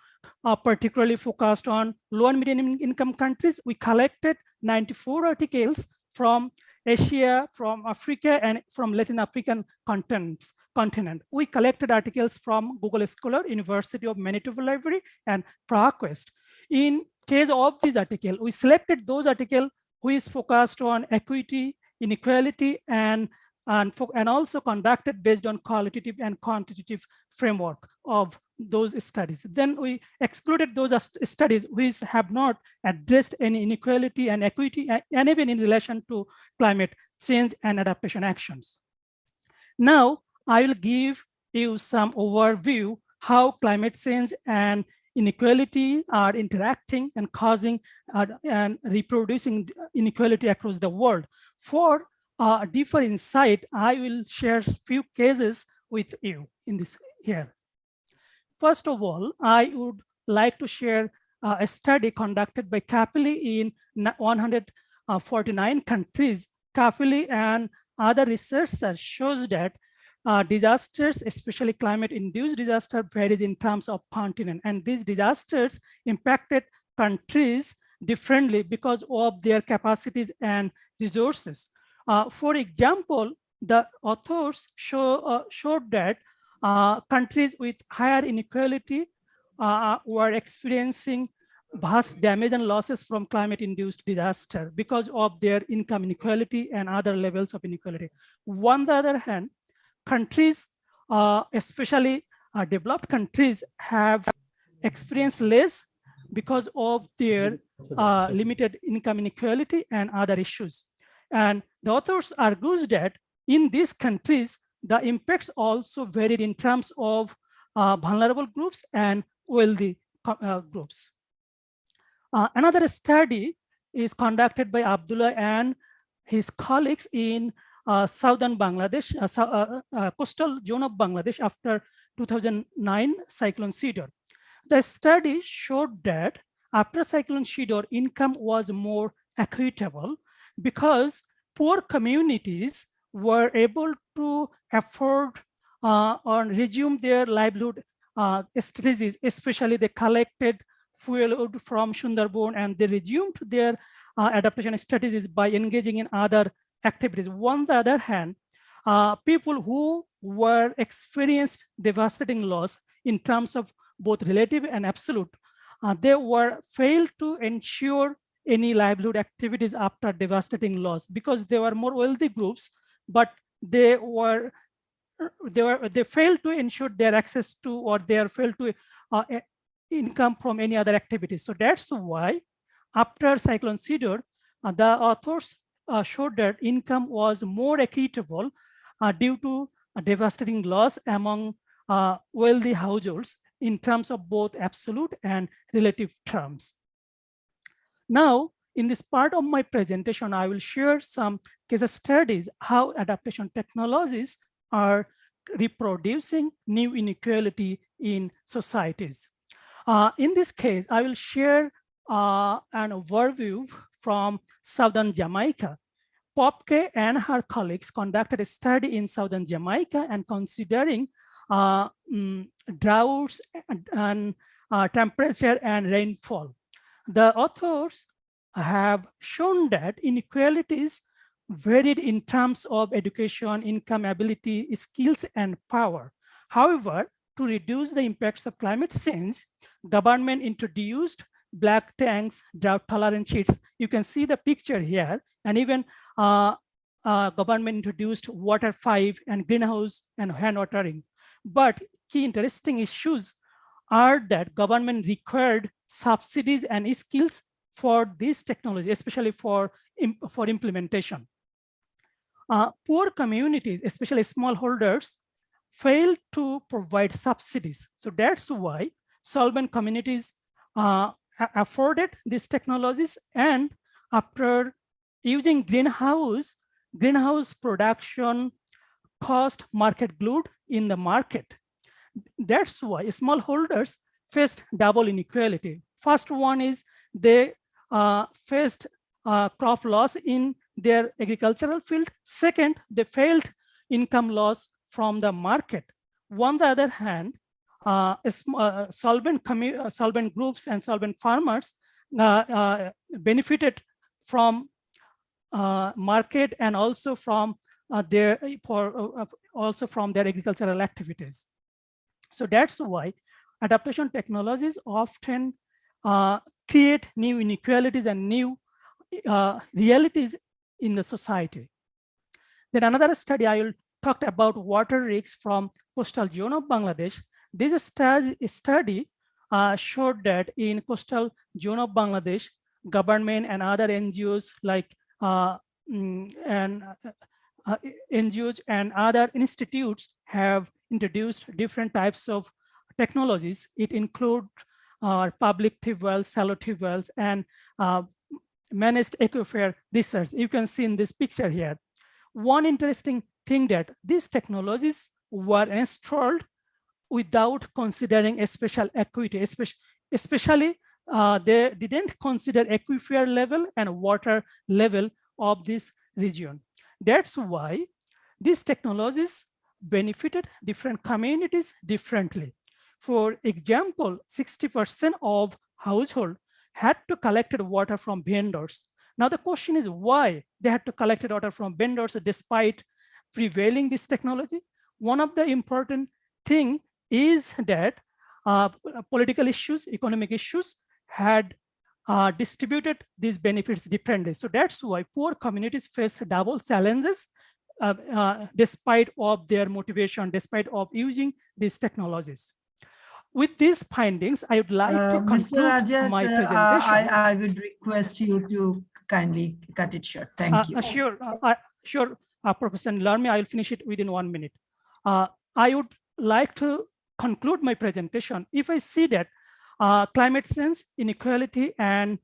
particularly focused on low and medium income countries. We collected 94 articles from Asia, from Africa, and from Latin African continent. We collected articles from Google Scholar, University of Manitoba Library, and ProQuest. In case of this article, we selected those articles which focused on equity, inequality, and also conducted based on qualitative and quantitative framework of those studies. Then we excluded those studies which have not addressed any inequality and equity, and even in relation to climate change and adaptation actions. Now, I will give you some overview how climate change and inequality are interacting and causing and reproducing inequality across the world. For deeper insight, I will share a few cases with you in this here. First of all, I would like to share a study conducted by Capelli in 149 countries. Capelli and other researchers shows that disasters, especially climate-induced disaster, varies in terms of continent, and these disasters impacted countries differently because of their capacities and resources. For example, the authors showed that countries with higher inequality were experiencing vast damage and losses from climate-induced disaster because of their income inequality and other levels of inequality. On the other hand, countries, especially developed countries, have experienced less because of their limited income inequality and other issues. And the authors argues that in these countries, the impacts also varied in terms of vulnerable groups and wealthy groups. Another study is conducted by Abdullah and his colleagues in southern Bangladesh, coastal zone of Bangladesh after 2009 Cyclone Sidor. The study showed that after Cyclone Sidor, income was more equitable because poor communities were able to afford or resume their livelihood strategies, especially they collected fuel wood from Sundarban and they resumed their adaptation strategies by engaging in other activities. On the other hand, people who were experienced devastating loss in terms of both relative and absolute, they were failed to ensure any livelihood activities after devastating loss because they were more wealthy groups, but they failed to ensure their access to or they failed to income from any other activities. So that's why after Cyclone Sidor, the authors showed that income was more equitable due to a devastating loss among wealthy households in terms of both absolute and relative terms. Now, in this part of my presentation, I will share some case studies how adaptation technologies are reproducing new inequality in societies. In this case, I will share an overview from southern Jamaica. Popke and her colleagues conducted a study in southern Jamaica and considering droughts and temperature and rainfall. The authors have shown that inequalities varied in terms of education, income, ability, skills, and power. However, to reduce the impacts of climate change, government introduced black tanks, drought-tolerant sheets. You can see the picture here, and even government introduced water 5 and greenhouse and hand watering. But key interesting issues are that government required subsidies and skills for this technology, especially for implementation. Poor communities, especially smallholders, fail to provide subsidies. So that's why solvent communities afforded these technologies, and after using greenhouse production cost market glued in the market. That's why smallholders faced double inequality. First one is they faced crop loss in their agricultural field. Second, they failed income loss from the market. On the other hand, solvent groups and solvent farmers benefited from market and also from their agricultural activities. So that's why adaptation technologies often create new inequalities and new realities in the society. Then another study I will talk about water risks from coastal zone of Bangladesh. This study showed that in coastal zone of Bangladesh, government and other NGOs like NGOs and other institutes have introduced different types of technologies. It includes public tube wells, shallow tube wells, and managed aquifer research. You can see in this picture here. One interesting thing that these technologies were installed without considering a special equity, especially they didn't consider aquifer level and water level of this region. That's why these technologies benefited different communities differently. For example, 60% of households had to collect water from vendors. Now the question is why they had to collect data from vendors despite prevailing this technology. One of the important thing is that political issues, economic issues had distributed these benefits differently. So that's why poor communities faced double challenges despite of their motivation, despite of using these technologies. With these findings, I would like to conclude Mr. Rajat, my presentation. I would request you to kindly cut it short. Thank you. Sure, Professor Larmi, I will finish it within 1 minute. I would like to conclude my presentation. If I see that climate change, inequality, and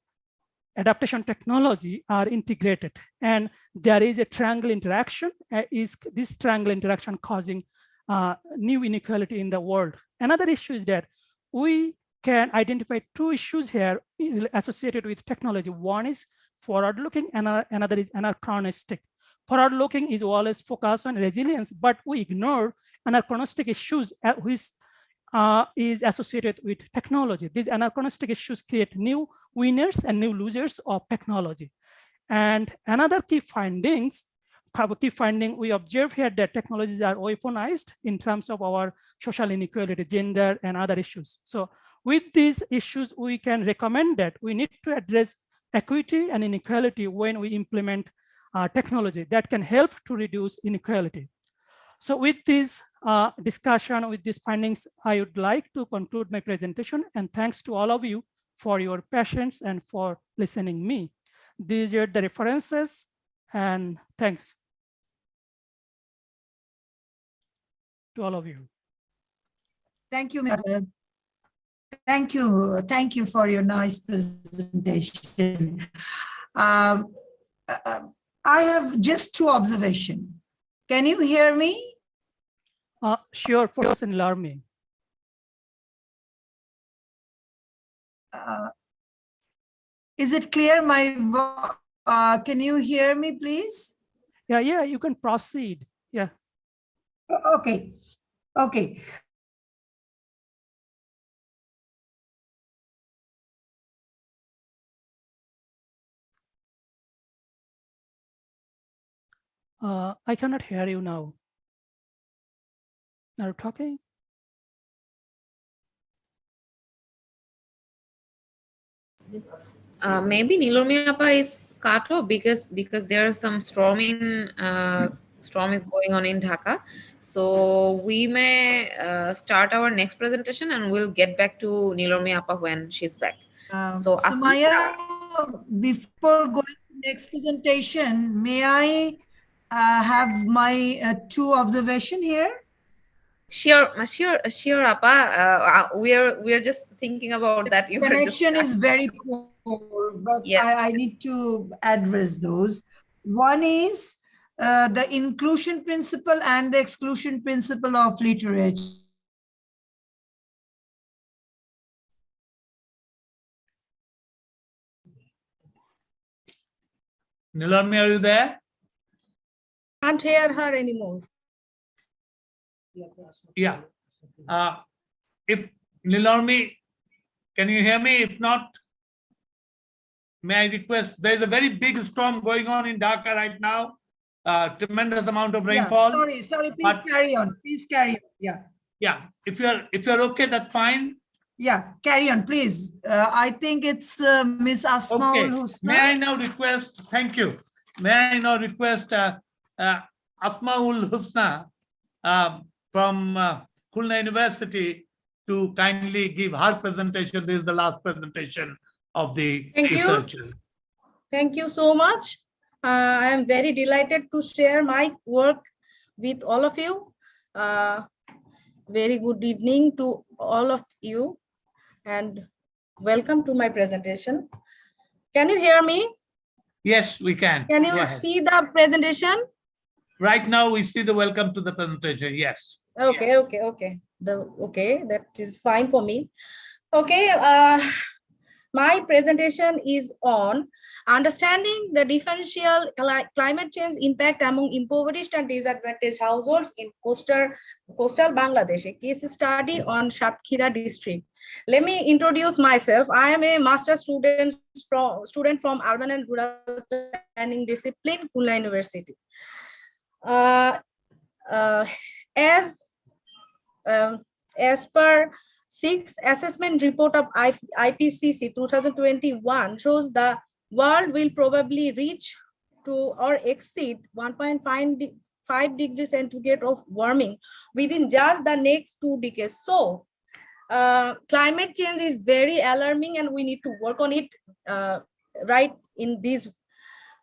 adaptation technology are integrated, and there is a triangle interaction, is this triangle interaction causing new inequality in the world? Another issue is that we can identify two issues here associated with technology. One is forward-looking, and another is anachronistic. Forward-looking is always focused on resilience, but we ignore anachronistic issues which is associated with technology. These anachronistic issues create new winners and new losers of technology. And another key finding we observe here that technologies are weaponized in terms of our social inequality, gender, and other issues. So with these issues, we can recommend that we need to address equity and inequality when we implement technology that can help to reduce inequality. So with this discussion, with these findings, I would like to conclude my presentation, and thanks to all of you for your patience and for listening me. These are the references, and thanks to all of you. Thank you, Mr. Thank you. Thank you for your nice presentation. I have just two observations. Can you hear me? Sure, Professor Larmi. Is it clear? Can you hear me, please? Yeah, you can proceed. Yeah. Okay. Okay. I cannot hear you now. Are you talking? Maybe Nilormi Appa is cut off because there are some storm is going on in Dhaka. So we may start our next presentation and we'll get back to Nilormi Appa when she's back. So Maya, before going to next presentation, may I have my two observation here? Sure, Appa. We're just thinking about that. Connection is very poor, but yes. I need to address those. One is the inclusion principle and the exclusion principle of literature. Nilormi, are you there? Can't hear her anymore. Yeah. If Nilormi, can you hear me? If not, may I request, there's a very big storm going on in Dhaka right now. Tremendous amount of rainfall. Yeah, sorry, please carry on. Please carry on. Yeah. Yeah, if you're okay, that's fine. Yeah, carry on, please. I think it's Miss Asmaul Husna. May I now request, thank you. May I now request Asmaul Husna from Khulna University to kindly give her presentation. This is the last presentation of the researchers. Thank you so much. I am very delighted to share my work with all of you. Very good evening to all of you and welcome to my presentation. Can you hear me? Yes, we can. Can you see the presentation? Right now we see the welcome to the presentation. Yes. Okay, yes. Okay. That is fine for me. Okay. My presentation is on understanding the differential climate change impact among impoverished and disadvantaged households in coastal Bangladesh, a case study on Satkhira district. Let me introduce myself. I am a master's student from Urban and Rural Planning discipline, Khulna University. As per 6th assessment report of IPCC 2021 shows the world will probably reach to or exceed 1.5 degrees centigrade of warming within just the next 2 decades. So climate change is very alarming and we need to work on it right in these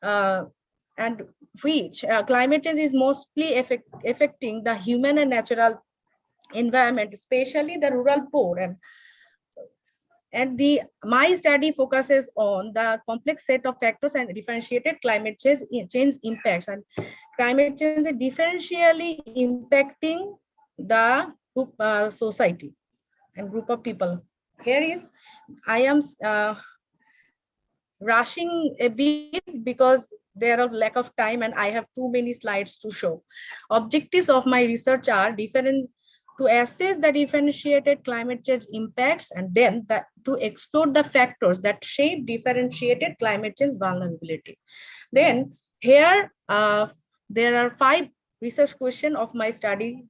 and which climate change is mostly affecting the human and natural environment, especially the rural poor, and my study focuses on the complex set of factors and differentiated climate change impacts, and climate change is differentially impacting the group, society and group of people. I am rushing a bit because there are lack of time and I have too many slides to show. Objectives of my research are different to assess the differentiated climate change impacts and then to explore the factors that shape differentiated climate change vulnerability. Then here there are 5 research questions of my study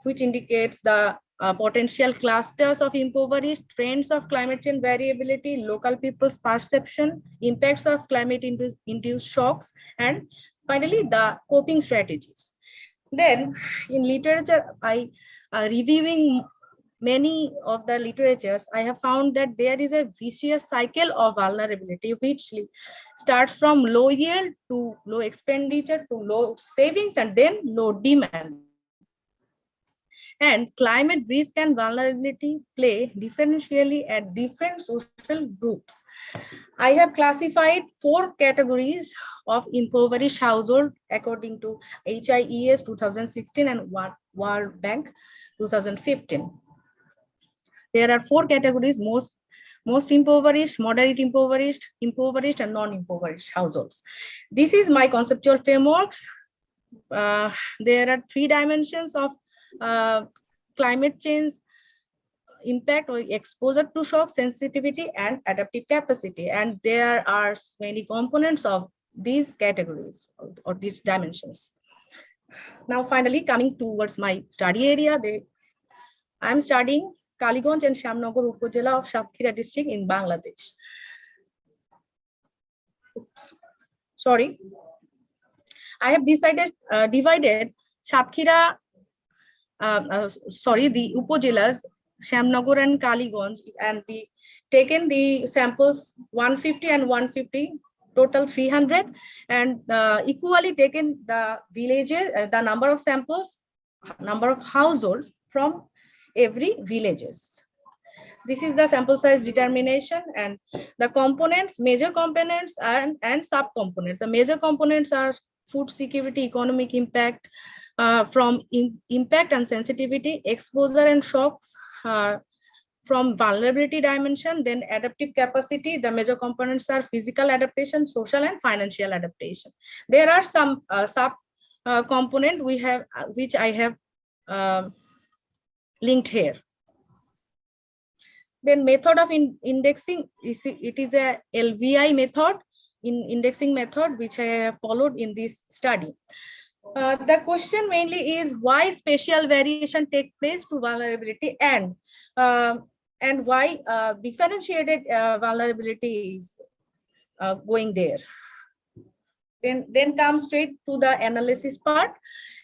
which indicates the potential clusters of impoverished, trends of climate change variability, local people's perception, impacts of climate induced shocks, and finally the coping strategies. Then in literature, reviewing many of the literatures, I have found that there is a vicious cycle of vulnerability which starts from low yield to low expenditure to low savings and then low demand. And climate risk and vulnerability play differentially at different social groups. I have classified 4 categories of impoverished household according to HIES 2016 and World Bank 2015. There are 4 categories: most impoverished, moderate impoverished, impoverished, and non-impoverished households. This is my conceptual framework. There are 3 dimensions of climate change impact or exposure to shock, sensitivity, and adaptive capacity. And there are many components of these categories or these dimensions. Now, finally, coming towards my study area, I'm studying Kaliganj and Shyamnagar Upazila of Satkhira district in Bangladesh. Oops. Sorry. I have divided Satkhira, the Upazilas, Shyamnagar and Kaliganj, and taken the samples 150 and 150, total 300, and equally taken the villages, the number of samples, number of households from every villages. This is the sample size determination, and the components, major components and subcomponents. The major components are food security, economic impact, from impact and sensitivity, exposure and shocks, from vulnerability dimension, then adaptive capacity. The major components are physical adaptation, social and financial adaptation. There are some sub component which I have linked here. Then method of indexing, it is a LVI method, indexing method, which I have followed in this study. The question mainly is why spatial variation take place to vulnerability and why differentiated vulnerability is going there. Then comes straight to the analysis part.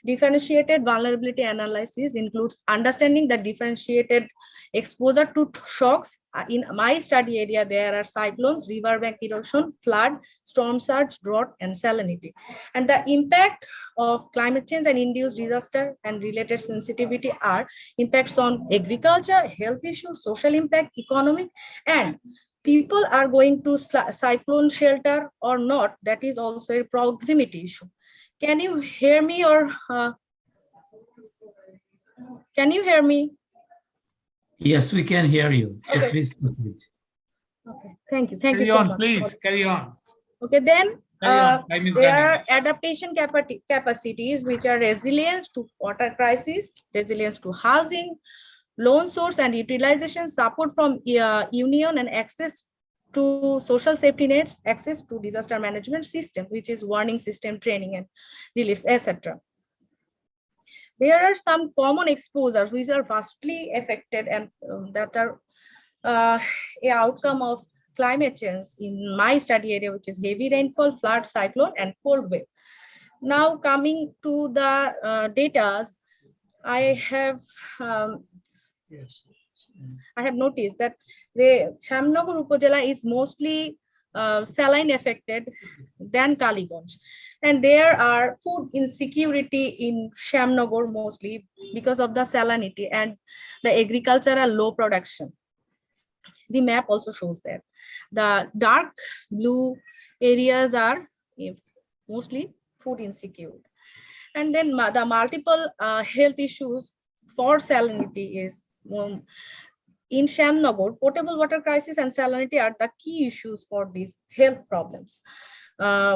Differentiated vulnerability analysis includes understanding the differentiated exposure to shocks. In my study area, there are cyclones, riverbank erosion, flood, storm surge, drought, and salinity. And the impact of climate change and induced disaster and related sensitivity are impacts on agriculture, health issues, social impact, economic, and people are going to cyclone shelter or not. That is also a proximity issue. Can you hear me or can you hear me? Yes, we can hear you. So Okay. please proceed. Okay, thank you. Thank you Carry so on, much. please, carry on. Okay, then Carry on. Time is there running. are adaptation capacities, which are resilience to water crisis, resilience to housing, loan source and utilization, support from union, and access to social safety nets, access to disaster management system, which is warning system, training and relief, etc. There are some common exposures which are vastly affected and that are a outcome of climate change in my study area, which is heavy rainfall, flood, cyclone, and cold wave. Now coming to the data, I have noticed that the Shamnagar Upazila is mostly saline affected than Kaliganj. And there are food insecurity in Shamnagar mostly because of the salinity and the agricultural low production. The map also shows that. The dark blue areas are mostly food insecure. And then the multiple health issues for salinity is in Shamnagar, potable water crisis and salinity are the key issues for these health problems,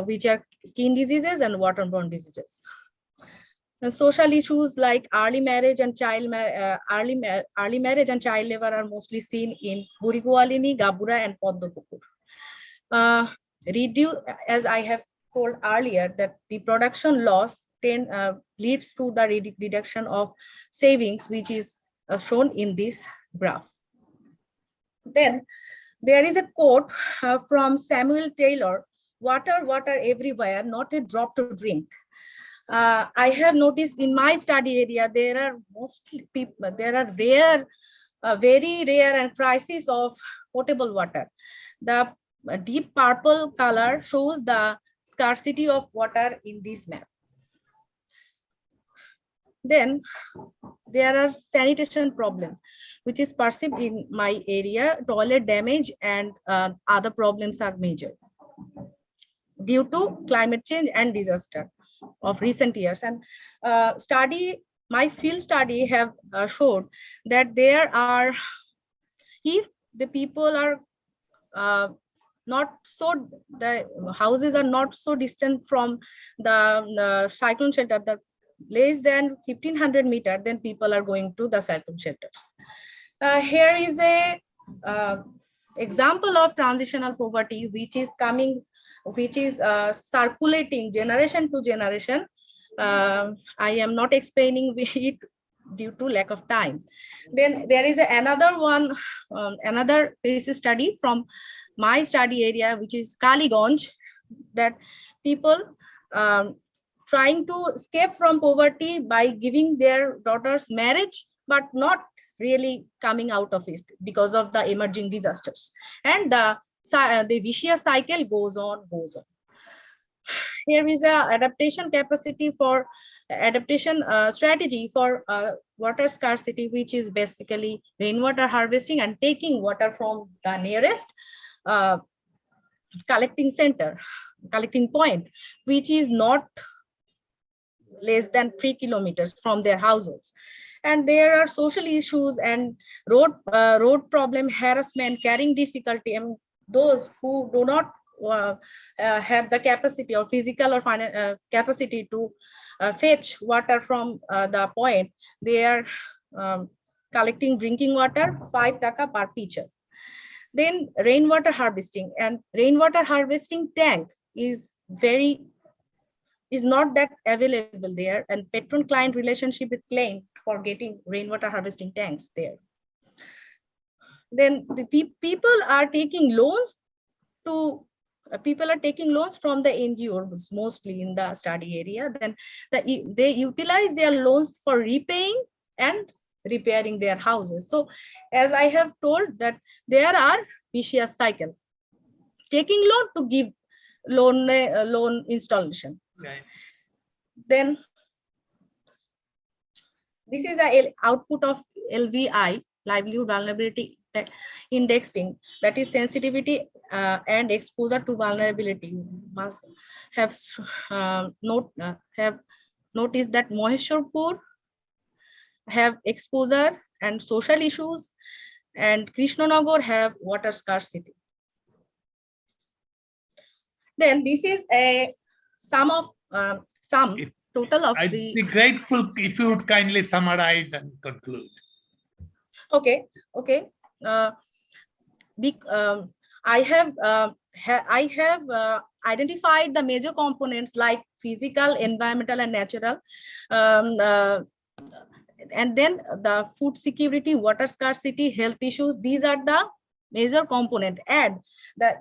which are skin diseases and waterborne diseases. Social issues like early marriage and child marriage and child labor are mostly seen in Burigualini, Gabura, and Poddopukur. As I have told earlier, that the production loss leads to the reduction of savings, which is shown in this graph. Then there is a quote from Samuel Taylor: "Water, water everywhere, not a drop to drink." I have noticed in my study area, there are rare, very rare and crisis of potable water. The deep purple color shows the scarcity of water in this map. Then there are sanitation problem, which is perceived in my area. Toilet damage and other problems are major due to climate change and disaster of recent years. And my field study have showed that there are, if the people are the houses are not so distant from the cyclone shelter, the less than 1500 meters, then people are going to the cyclone shelters. Here is a example of transitional poverty, which is circulating generation to generation. I am not explaining it due to lack of time. Then there is another one, another case study from my study area, which is Kaliganj, that people trying to escape from poverty by giving their daughters marriage, but not really coming out of it because of the emerging disasters. And the vicious cycle goes on. Here is a adaptation strategy for water scarcity, which is basically rainwater harvesting and taking water from the nearest collecting point, which is not less than 3 kilometers from their households. And there are social issues and road problem, harassment, carrying difficulty, and those who do not have the capacity or physical or capacity to fetch water from the point, they are collecting drinking water 5 taka per pitcher. Then rainwater harvesting, and rainwater harvesting tank is not that available there, and patron-client relationship is claimed for getting rainwater harvesting tanks there. Then the people are taking loans from the NGOs, mostly in the study area. Then they utilize their loans for repaying and repairing their houses. So as I have told, that there are vicious cycle, taking loan to give loan installation. Right. Then this is a output of LVI, livelihood vulnerability indexing, that is sensitivity and exposure to vulnerability. Must have noticed that Maheshwarpur have exposure and social issues, and Krishnanagar have water scarcity. Then this is a sum of total of I'd the. be grateful if you would kindly summarize and conclude. Okay. I have identified the major components like physical, environmental, and natural, and then the food security, water scarcity, health issues. These are the major component, and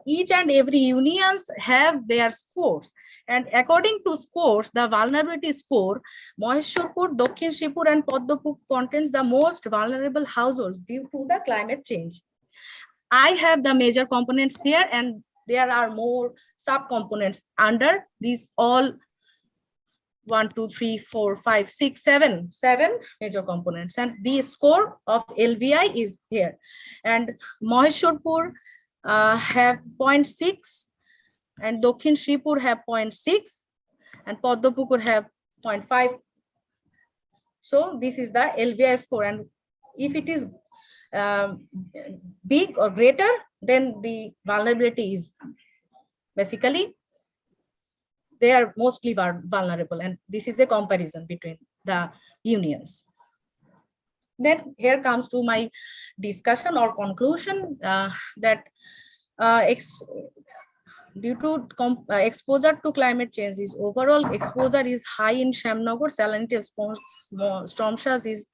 each and every unions have their scores, and according to scores, the vulnerability score, Maheshwarpur, Dakshin Shibpur, and Padmapur contains the most vulnerable households due to the climate change. I have the major components here, and there are more sub-components under these all 1, 2, 3, 4, 5, 6, 7 major components, and the score of LVI is here. And Maheshwarpur have 0.6, and Dakshin Shibpur have 0.6, and Padmapur have 0.5. So this is the LVI score, and if it is big or greater, then the vulnerability is basically they are mostly vulnerable, and this is a comparison between the unions. Then here comes to my discussion or conclusion that due to exposure to climate change, is overall exposure is high in Shyamnagar, salinity storm surge is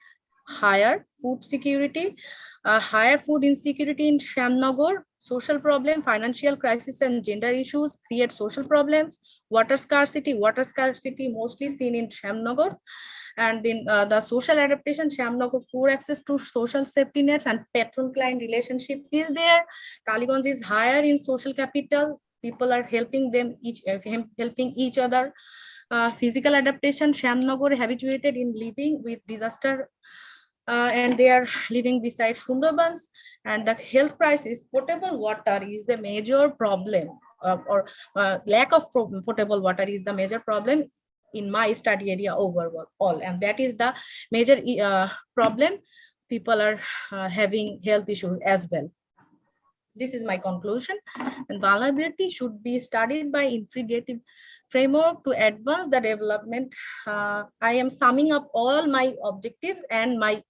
higher, food security, higher food insecurity in Shyamnagar, social problem, financial crisis, and gender issues create social problems, water scarcity mostly seen in Shyamnagar, and in the social adaptation, Shyamnagar poor access to social safety nets and patron-client relationship is there. Kaliganj is higher in social capital, people are helping each other. Physical adaptation, Shyamnagar habituated in living with disaster, and they are living beside Sundarbans. And the health crisis, potable water is a major problem, or lack of potable water is the major problem in my study area overall, and that is the major problem. People are having health issues as well. This is my conclusion, and vulnerability should be studied by integrative framework to advance the development. I am summing up all my objectives and my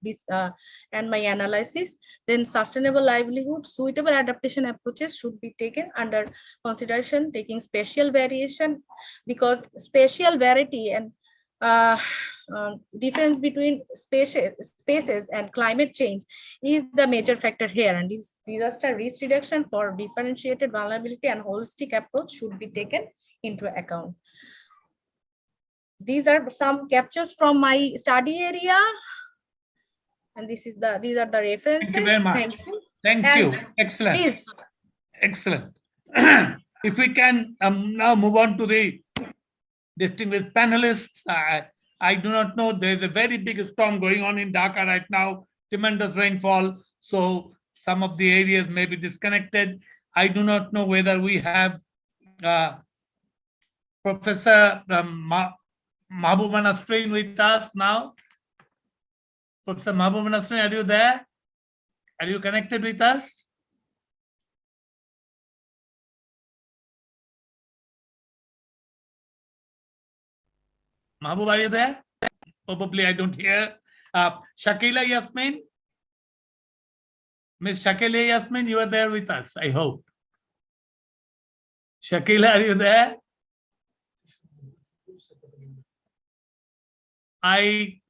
analysis. Then sustainable livelihood, suitable adaptation approaches should be taken under consideration, taking spatial variation, because spatial variety and difference between spaces and climate change is the major factor here, and this disaster risk reduction for differentiated vulnerability and holistic approach should be taken into account. These are some captures from my study area, and these are the references. Thank you very much. Thank you. Thank you. Excellent. Please. Excellent. If we can now move on to the distinguished panelists. I do not know, there's a very big storm going on in Dhaka right now, tremendous rainfall, so some of the areas may be disconnected. I do not know whether we have Professor Mahbuba Nasreen with us now. Professor Mahbuba Nasreen, are you there? Are you connected with us? Mahbub, are you there? Probably I don't hear. Shakila Yasmin? Miss Shakila Yasmin, you are there with us, I hope. Shakila, are you there?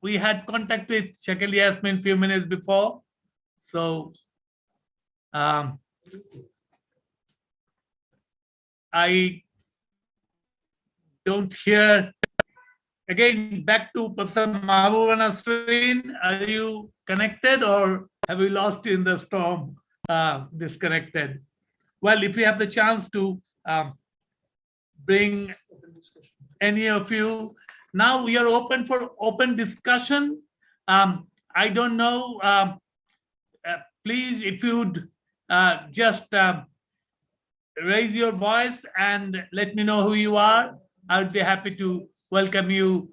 We had contact with Shakila Yasmin a few minutes before. So I don't hear. Again, back to Professor Mahbuba Nasreen. Are you connected or have we lost you in the storm, disconnected? Well, if you have the chance to bring any of you, now we are open for open discussion. I don't know, please, if you'd just raise your voice and let me know who you are. I would be happy to welcome you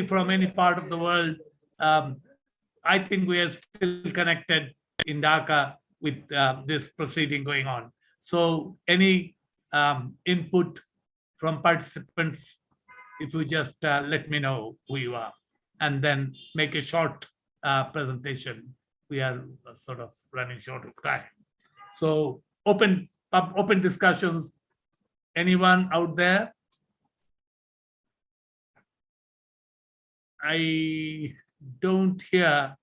from any part of the world. I think we are still connected in Dhaka with this proceeding going on. So any input from participants, if you just let me know who you are, and then make a short presentation. We are sort of running short of time. So open discussions. Anyone out there? I don't hear.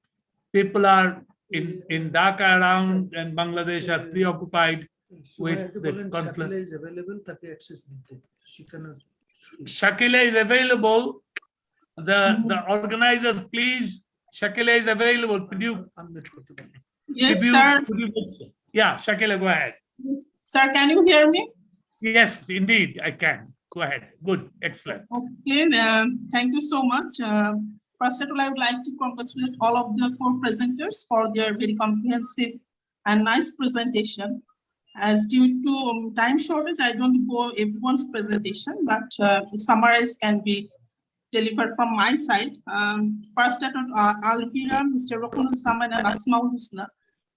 People are in Dhaka around, and Bangladesh are preoccupied with the conflict. Shakila is available, take access. Shakila is available. The organizers, please. Shakila is available. Could you? Yes, sir. Yeah, Shakila, go ahead. Sir, can you hear me? Yes, indeed, I can. Go ahead. Good, excellent. Okay, thank you so much. First of all, I would like to congratulate all of the 4 presenters for their very comprehensive and nice presentation. As due to time shortage, I don't go everyone's presentation, but summarize can be delivered from my side. First, Alvira, Mr. Rokunul Saman, and Asmaul Husna.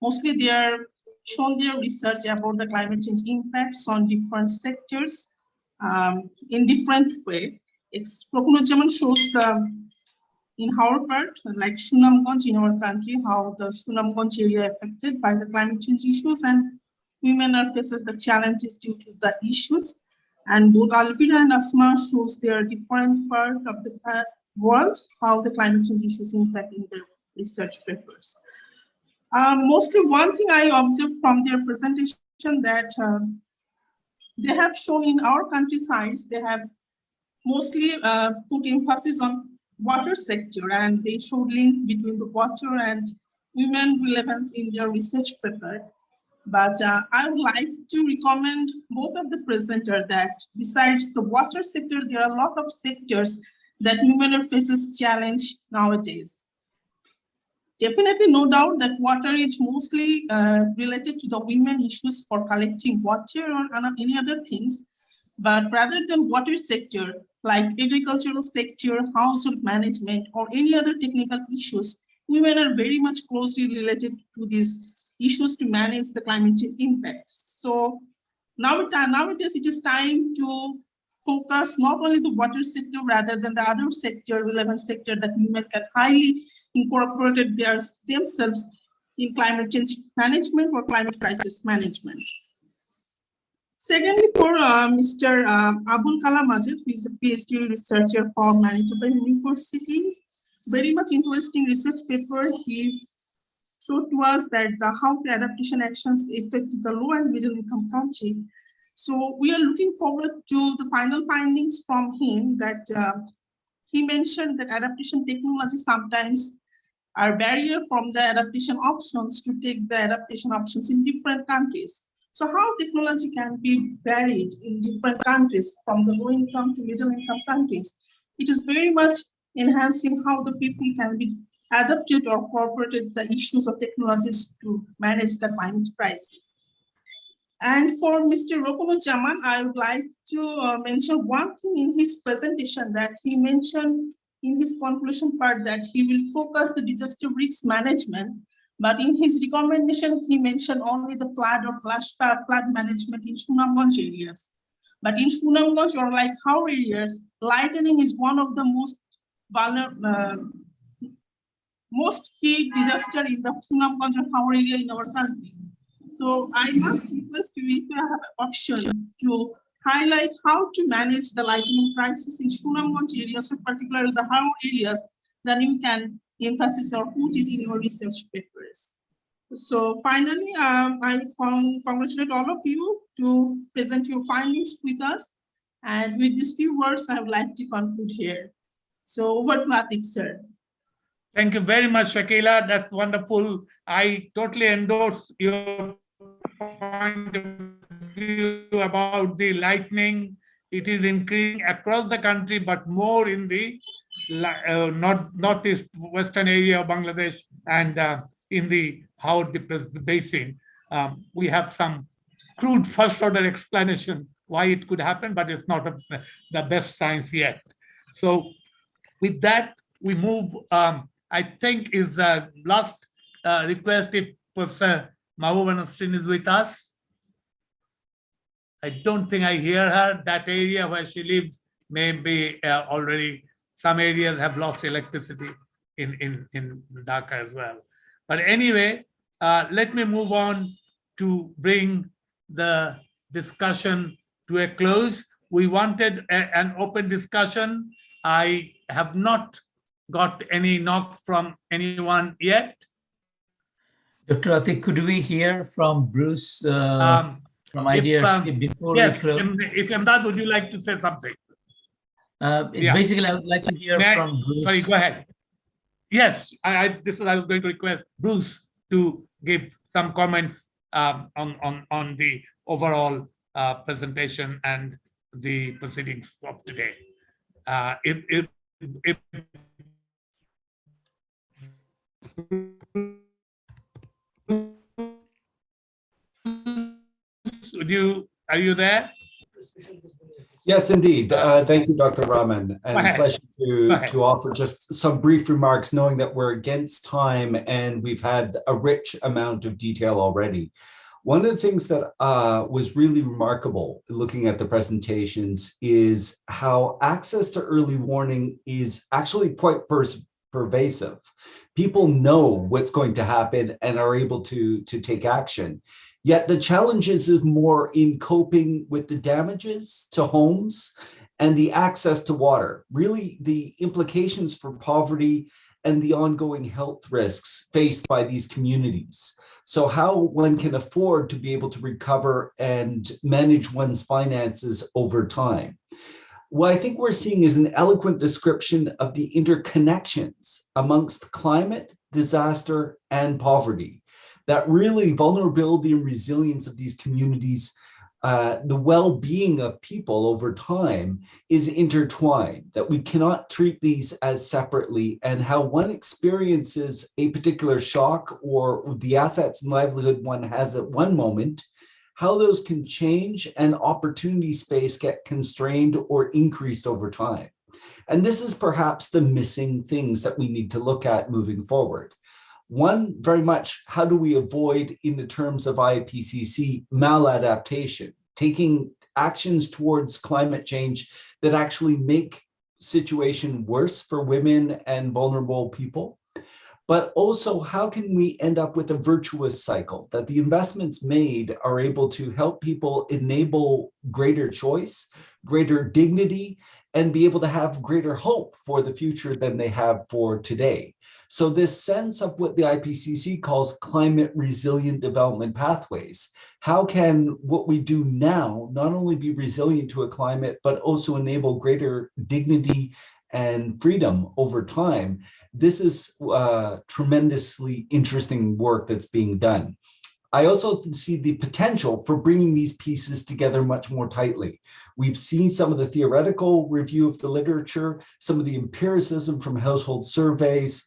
Mostly they are shown their research about the climate change impacts on different sectors in different way. Rokunul Jaman shows in our part, like Sunamganj in our country, how the Sunamganj area affected by the climate change issues, and women are faces the challenges due to the issues. And both Alvira and Asma shows their different part of the world, how the climate change issues impact in their research papers. Mostly one thing I observed from their presentation that they have shown in our countrysides, they have mostly put emphasis on water sector, and they showed link between the water and women relevance in their research paper. But I would like to recommend both of the presenters that besides the water sector, there are a lot of sectors that women faces challenge nowadays. Definitely, no doubt that water is mostly related to the women issues for collecting water or any other things. But rather than water sector, like agricultural sector, household management, or any other technical issues, women are very much closely related to these issues to manage the climate change impacts. So nowadays it is time to focus not only the water sector rather than the other sector, relevant sector that women can highly incorporate themselves in climate change management or climate crisis management. Secondly, for Mr. Abul Kalam Ajit, who is a PhD researcher from Manitoba University, very much interesting research paper. He showed to us that how the adaptation actions affect the low and middle income country. So we are looking forward to the final findings from him that he mentioned that adaptation technology sometimes are barrier from the adaptation options to take the adaptation options in different countries. So how technology can be varied in different countries from the low income to middle income countries. It is very much enhancing how the people can be adapted or incorporated the issues of technologies to manage the climate crisis. And for Mr. Rokuno Jaman, I would like to mention one thing in his presentation that he mentioned in his conclusion part that he will focus the disaster risk management, but in his recommendation, he mentioned only the flood or flash flood management in Sunamganj areas. But in Sunamganj or like our areas, lightning is one of the most vulnerable, most key disaster in the Sunamganj or our area in our country. So I must request you if you have an option to highlight how to manage the lightning crisis in Sunamganj areas, or particularly the Haro areas, then you can emphasize or put it in your research papers. So finally, I congratulate all of you to present your findings with us. And with these few words, I would like to conclude here. So over to Atik, sir. Thank you very much, Shakila. That's wonderful. I totally endorse your point of view about the lightning. It is increasing across the country, but more in the northeast western area of Bangladesh and in the Howard Basin. We have some crude first-order explanation why it could happen, but it's not the best science yet. So with that, we move. I think is the last request if Professor Mahbuba Nasreen is with us. I don't think I hear her. That area where she lives may be already, some areas have lost electricity in Dhaka as well. But anyway, let me move on to bring the discussion to a close. We wanted an open discussion. I have not got any knock from anyone yet. Dr. Atik, could we hear from Bruce from IDRC before yes, we close? If Imdad, would you like to say something? Basically, I would like to hear from Bruce. Sorry, go ahead. Yes, I was going to request Bruce to give some comments on the overall presentation and the proceedings of today. Are you there? Yes, indeed. Thank you, Dr. Raman, and pleasure to offer just some brief remarks, knowing that we're against time and we've had a rich amount of detail already. One of the things that was really remarkable looking at the presentations is how access to early warning is actually quite pervasive. People know what's going to happen and are able to take action. Yet the challenges is more in coping with the damages to homes and the access to water, really the implications for poverty and the ongoing health risks faced by these communities. So how one can afford to be able to recover and manage one's finances over time. What I think we're seeing is an eloquent description of the interconnections amongst climate, disaster, and poverty. That really vulnerability and resilience of these communities, the well-being of people over time is intertwined, that we cannot treat these as separately, and how one experiences a particular shock or the assets and livelihood one has at one moment, how those can change and opportunity space get constrained or increased over time. And this is perhaps the missing things that we need to look at moving forward. One, very much, how do we avoid, in the terms of IPCC, maladaptation, taking actions towards climate change that actually make situation worse for women and vulnerable people? But also, how can we end up with a virtuous cycle, that the investments made are able to help people enable greater choice, greater dignity, and be able to have greater hope for the future than they have for today? So this sense of what the IPCC calls climate resilient development pathways, how can what we do now not only be resilient to a climate, but also enable greater dignity and freedom over time? This is tremendously interesting work that's being done. I also see the potential for bringing these pieces together much more tightly. We've seen some of the theoretical review of the literature, some of the empiricism from household surveys.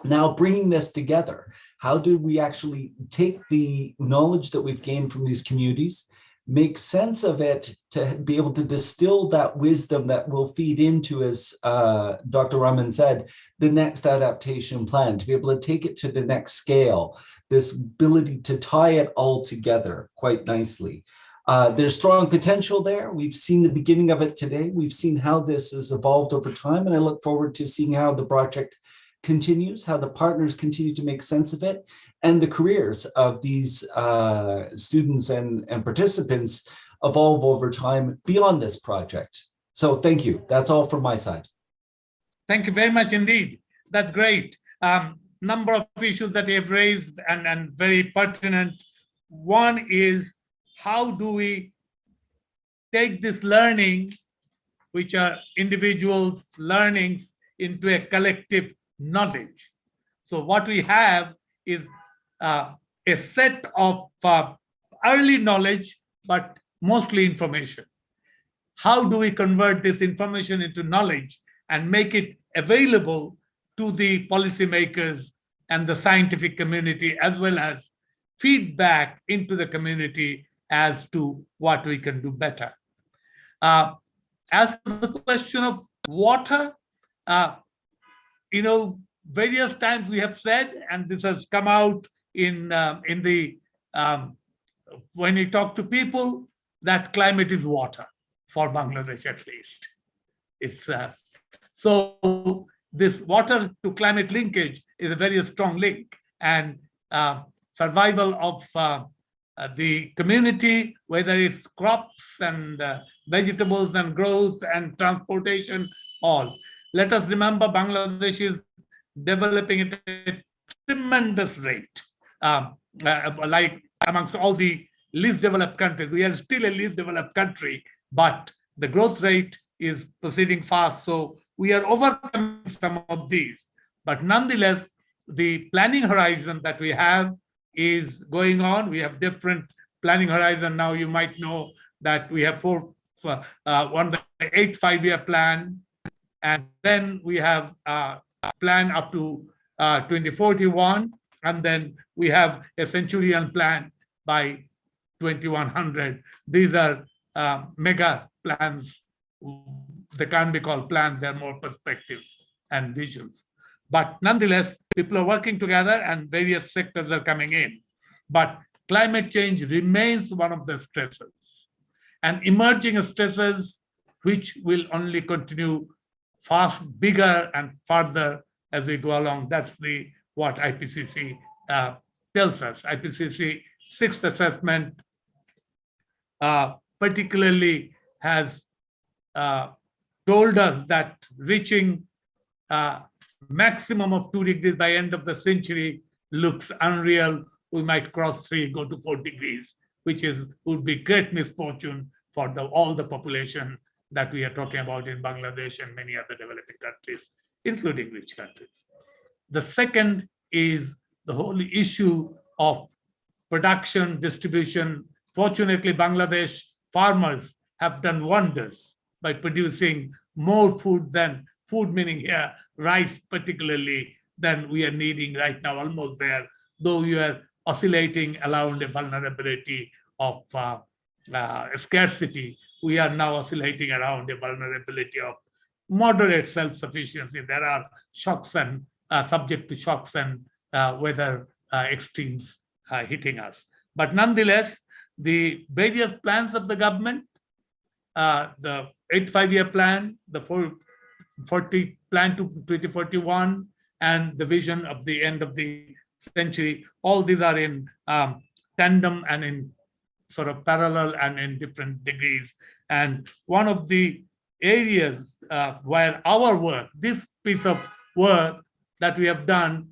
Now bringing this together, how do we actually take the knowledge that we've gained from these communities, make sense of it to be able to distill that wisdom that will feed into, as Dr. Raman said, the next adaptation plan, to be able to take it to the next scale, this ability to tie it all together quite nicely. There's strong potential there. We've seen the beginning of it today. We've seen how this has evolved over time, and I look forward to seeing how the project continues, how the partners continue to make sense of it, and the careers of these students and participants evolve over time beyond this project. So thank you. That's all from my side. Thank you very much indeed. That's great. Number of issues that you have raised and very pertinent. One is, how do we take this learning, which are individuals' learnings, into a collective knowledge? So what we have is a set of early knowledge, but mostly information. How do we convert this information into knowledge and make it available to the policymakers and the scientific community, as well as feedback into the community as to what we can do better? As for the question of water, various times we have said, and this has come out in the when we talk to people, that climate is water, for Bangladesh at least. It's so this water to climate linkage is a very strong link, and survival of the community, whether it's crops and vegetables and growth and transportation, all. Let us remember Bangladesh is developing at a tremendous rate. Like amongst all the least developed countries, we are still a least developed country, but the growth rate is proceeding fast. So we are overcoming some of these. But nonetheless, the planning horizon that we have is going on. We have different planning horizon now. You might know that we have the 8 5-year plan, and then we have a plan up to 2041, and then we have a centurion plan by 2100. These are mega plans. They can't be called plans, they're more perspectives and visions. But nonetheless, people are working together and various sectors are coming in. But climate change remains one of the stressors, and emerging stressors which will only continue fast, bigger and further as we go along. That's what IPCC tells us. IPCC sixth assessment particularly has told us that reaching maximum of 2 degrees by end of the century looks unreal. We might cross 3, go to 4 degrees, which would be great misfortune for all the population that we are talking about in Bangladesh and many other developing countries, including rich countries. The second is the whole issue of production, distribution. Fortunately, Bangladesh farmers have done wonders by producing more food meaning here rice particularly, than we are needing right now, almost there, though we are oscillating around a vulnerability of scarcity. We are now oscillating around a vulnerability of moderate self-sufficiency. There are shocks and subject to shocks and weather extremes hitting us. But nonetheless, the various plans of the government, the 8 5-year plan, the 40 plan to 2041, and the vision of the end of the century, all these are in tandem and in sort of parallel and in different degrees. And one of the areas where our work, this piece of work that we have done,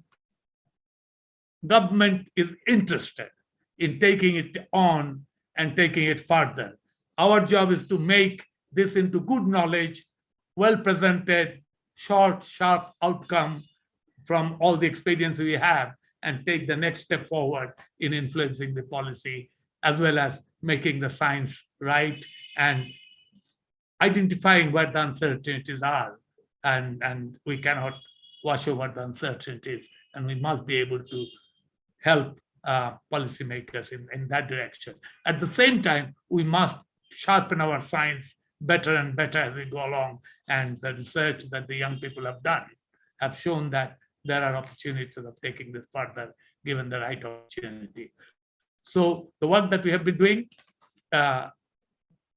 government is interested in taking it on and taking it further. Our job is to make this into good knowledge, well presented, short, sharp outcome from all the experience we have, and take the next step forward in influencing the policy, as well as making the science right and identifying where the uncertainties are. And we cannot wash over the uncertainties, and we must be able to help policymakers in that direction. At the same time, we must sharpen our science better and better as we go along, and the research that the young people have done have shown that there are opportunities of taking this further, given the right opportunity. So the work that we have been doing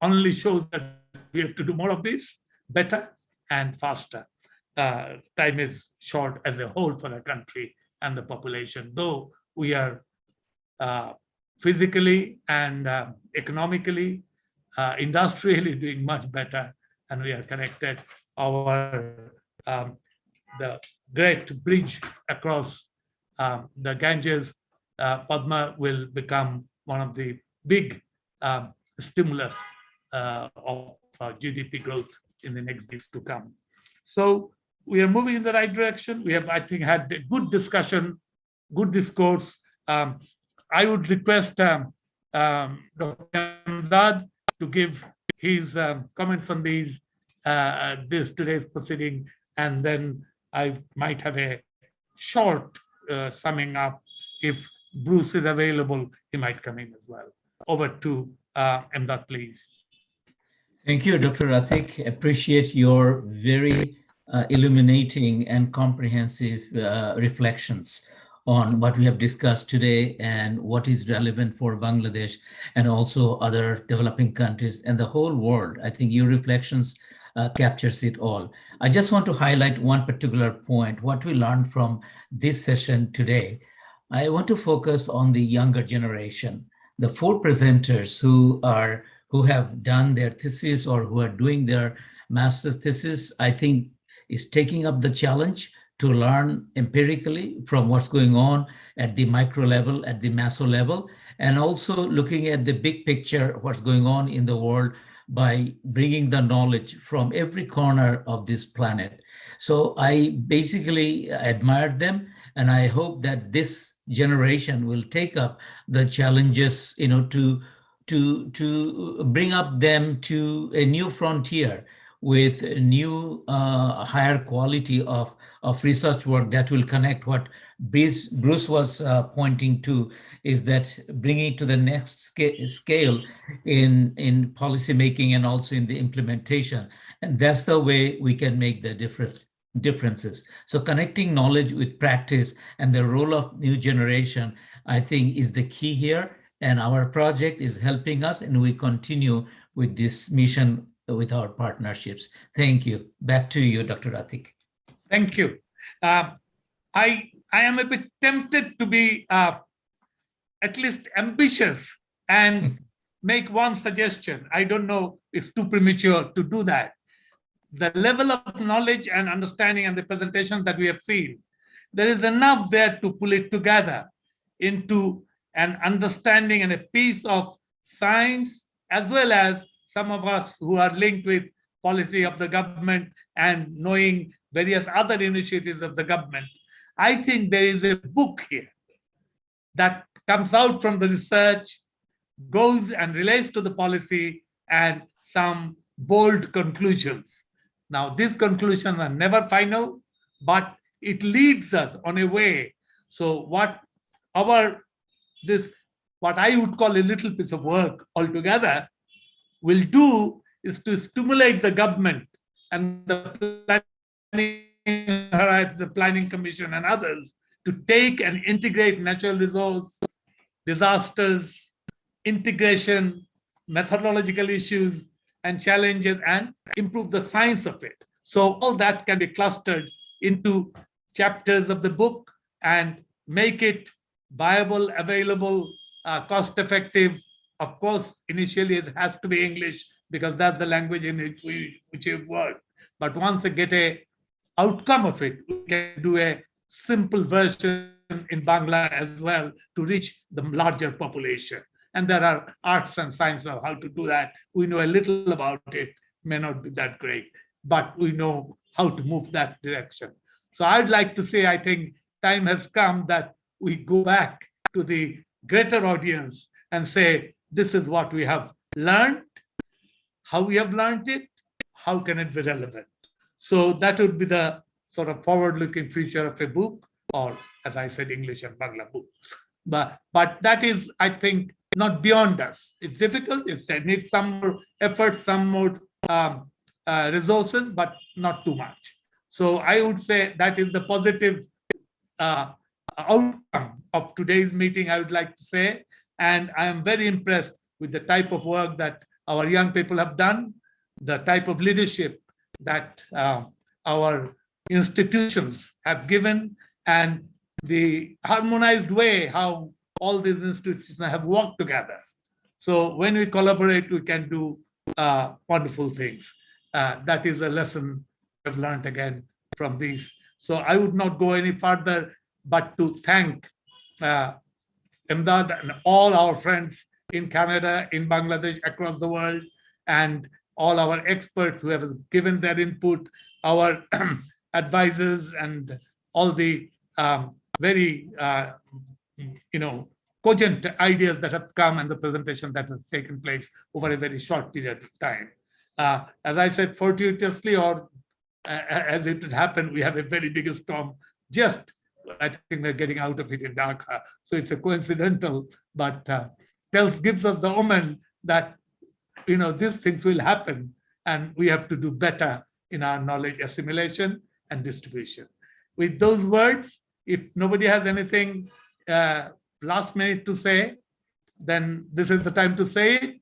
only shows that we have to do more of this, better and faster. Time is short as a whole for the country and the population, though we are physically and economically, industrially doing much better, and we are connected. The great bridge across the Ganges, Padma, will become one of the big stimulus of GDP growth in the next years to come. So we are moving in the right direction. We have, I think, had a good discussion, good discourse. I would request Dr. Amdad to give his comments on this today's proceeding, and then I might have a short summing up. If Bruce is available, he might come in as well. Over to Amdad, please. Thank you, Dr. Rathik. Appreciate your very illuminating and comprehensive reflections on what we have discussed today and what is relevant for Bangladesh and also other developing countries and the whole world. I think your reflections captures it all. I just want to highlight one particular point, what we learned from this session today. I want to focus on the younger generation, the 4 presenters who have done their thesis or who are doing their master's thesis, I think is taking up the challenge to learn empirically from what's going on at the micro level, at the meso level, and also looking at the big picture, what's going on in the world by bringing the knowledge from every corner of this planet. So I basically admired them, and I hope that this generation will take up the challenges, to bring up them to a new frontier with new higher quality of research work that will connect what Bruce was pointing to, is that bringing it to the next scale in policy making and also in the implementation. And that's the way we can make the differences. So connecting knowledge with practice and the role of new generation, I think, is the key here. And our project is helping us, and we continue with this mission with our partnerships. Thank you. Back to you, Dr. Atik. Thank you. I am a bit tempted to be at least ambitious and make one suggestion. I don't know if it's too premature to do that. The level of knowledge and understanding and the presentations that we have seen, there is enough there to pull it together into an understanding and a piece of science, as well as some of us who are linked with policy of the government and knowing various other initiatives of the government. I think there is a book here that comes out from the research, goes and relates to the policy, and some bold conclusions. Now, these conclusions are never final, but it leads us on a way. So what I would call a little piece of work altogether will do is to stimulate the government and the planning commission and others to take and integrate natural resource, disasters, integration, methodological issues and challenges, and improve the science of it. So all that can be clustered into chapters of the book and make it viable, available, cost-effective. Of course, initially it has to be English because that's the language in which we work. But once we get a outcome of it, we can do a simple version in Bangla as well to reach the larger population. And there are arts and science of how to do that. We know a little about it, may not be that great, but we know how to move that direction. So I'd like to say, I think time has come that we go back to the greater audience and say, this is what we have learned, how we have learned it, how can it be relevant? So that would be the sort of forward-looking future of a book, or as I said, English and Bangla book. But that is, I think, not beyond us. It's difficult. It needs some more effort, some more resources, but not too much. So I would say that is the positive outcome of today's meeting, I would like to say. And I am very impressed with the type of work that our young people have done, the type of leadership that our institutions have given, and the harmonized way how all these institutions have worked together. So when we collaborate, we can do wonderful things. That is a lesson I've learned again from these. So I would not go any further, but to thank Imdad and all our friends in Canada, in Bangladesh, across the world, and all our experts who have given their input, our advisors, and all the very cogent ideas that have come and the presentation that has taken place over a very short period of time. As I said, fortuitously, or as it would happen, we have a very big storm. Just, I think we're getting out of it in Dhaka. So it's a coincidental, but gives us the omen that these things will happen, and we have to do better in our knowledge assimilation and distribution. With those words, If nobody has anything last minute to say, then this is the time to say it.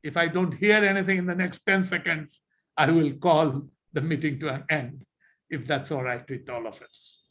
If I don't hear anything in the next 10 seconds, I will call the meeting to an end, if that's all right with all of us.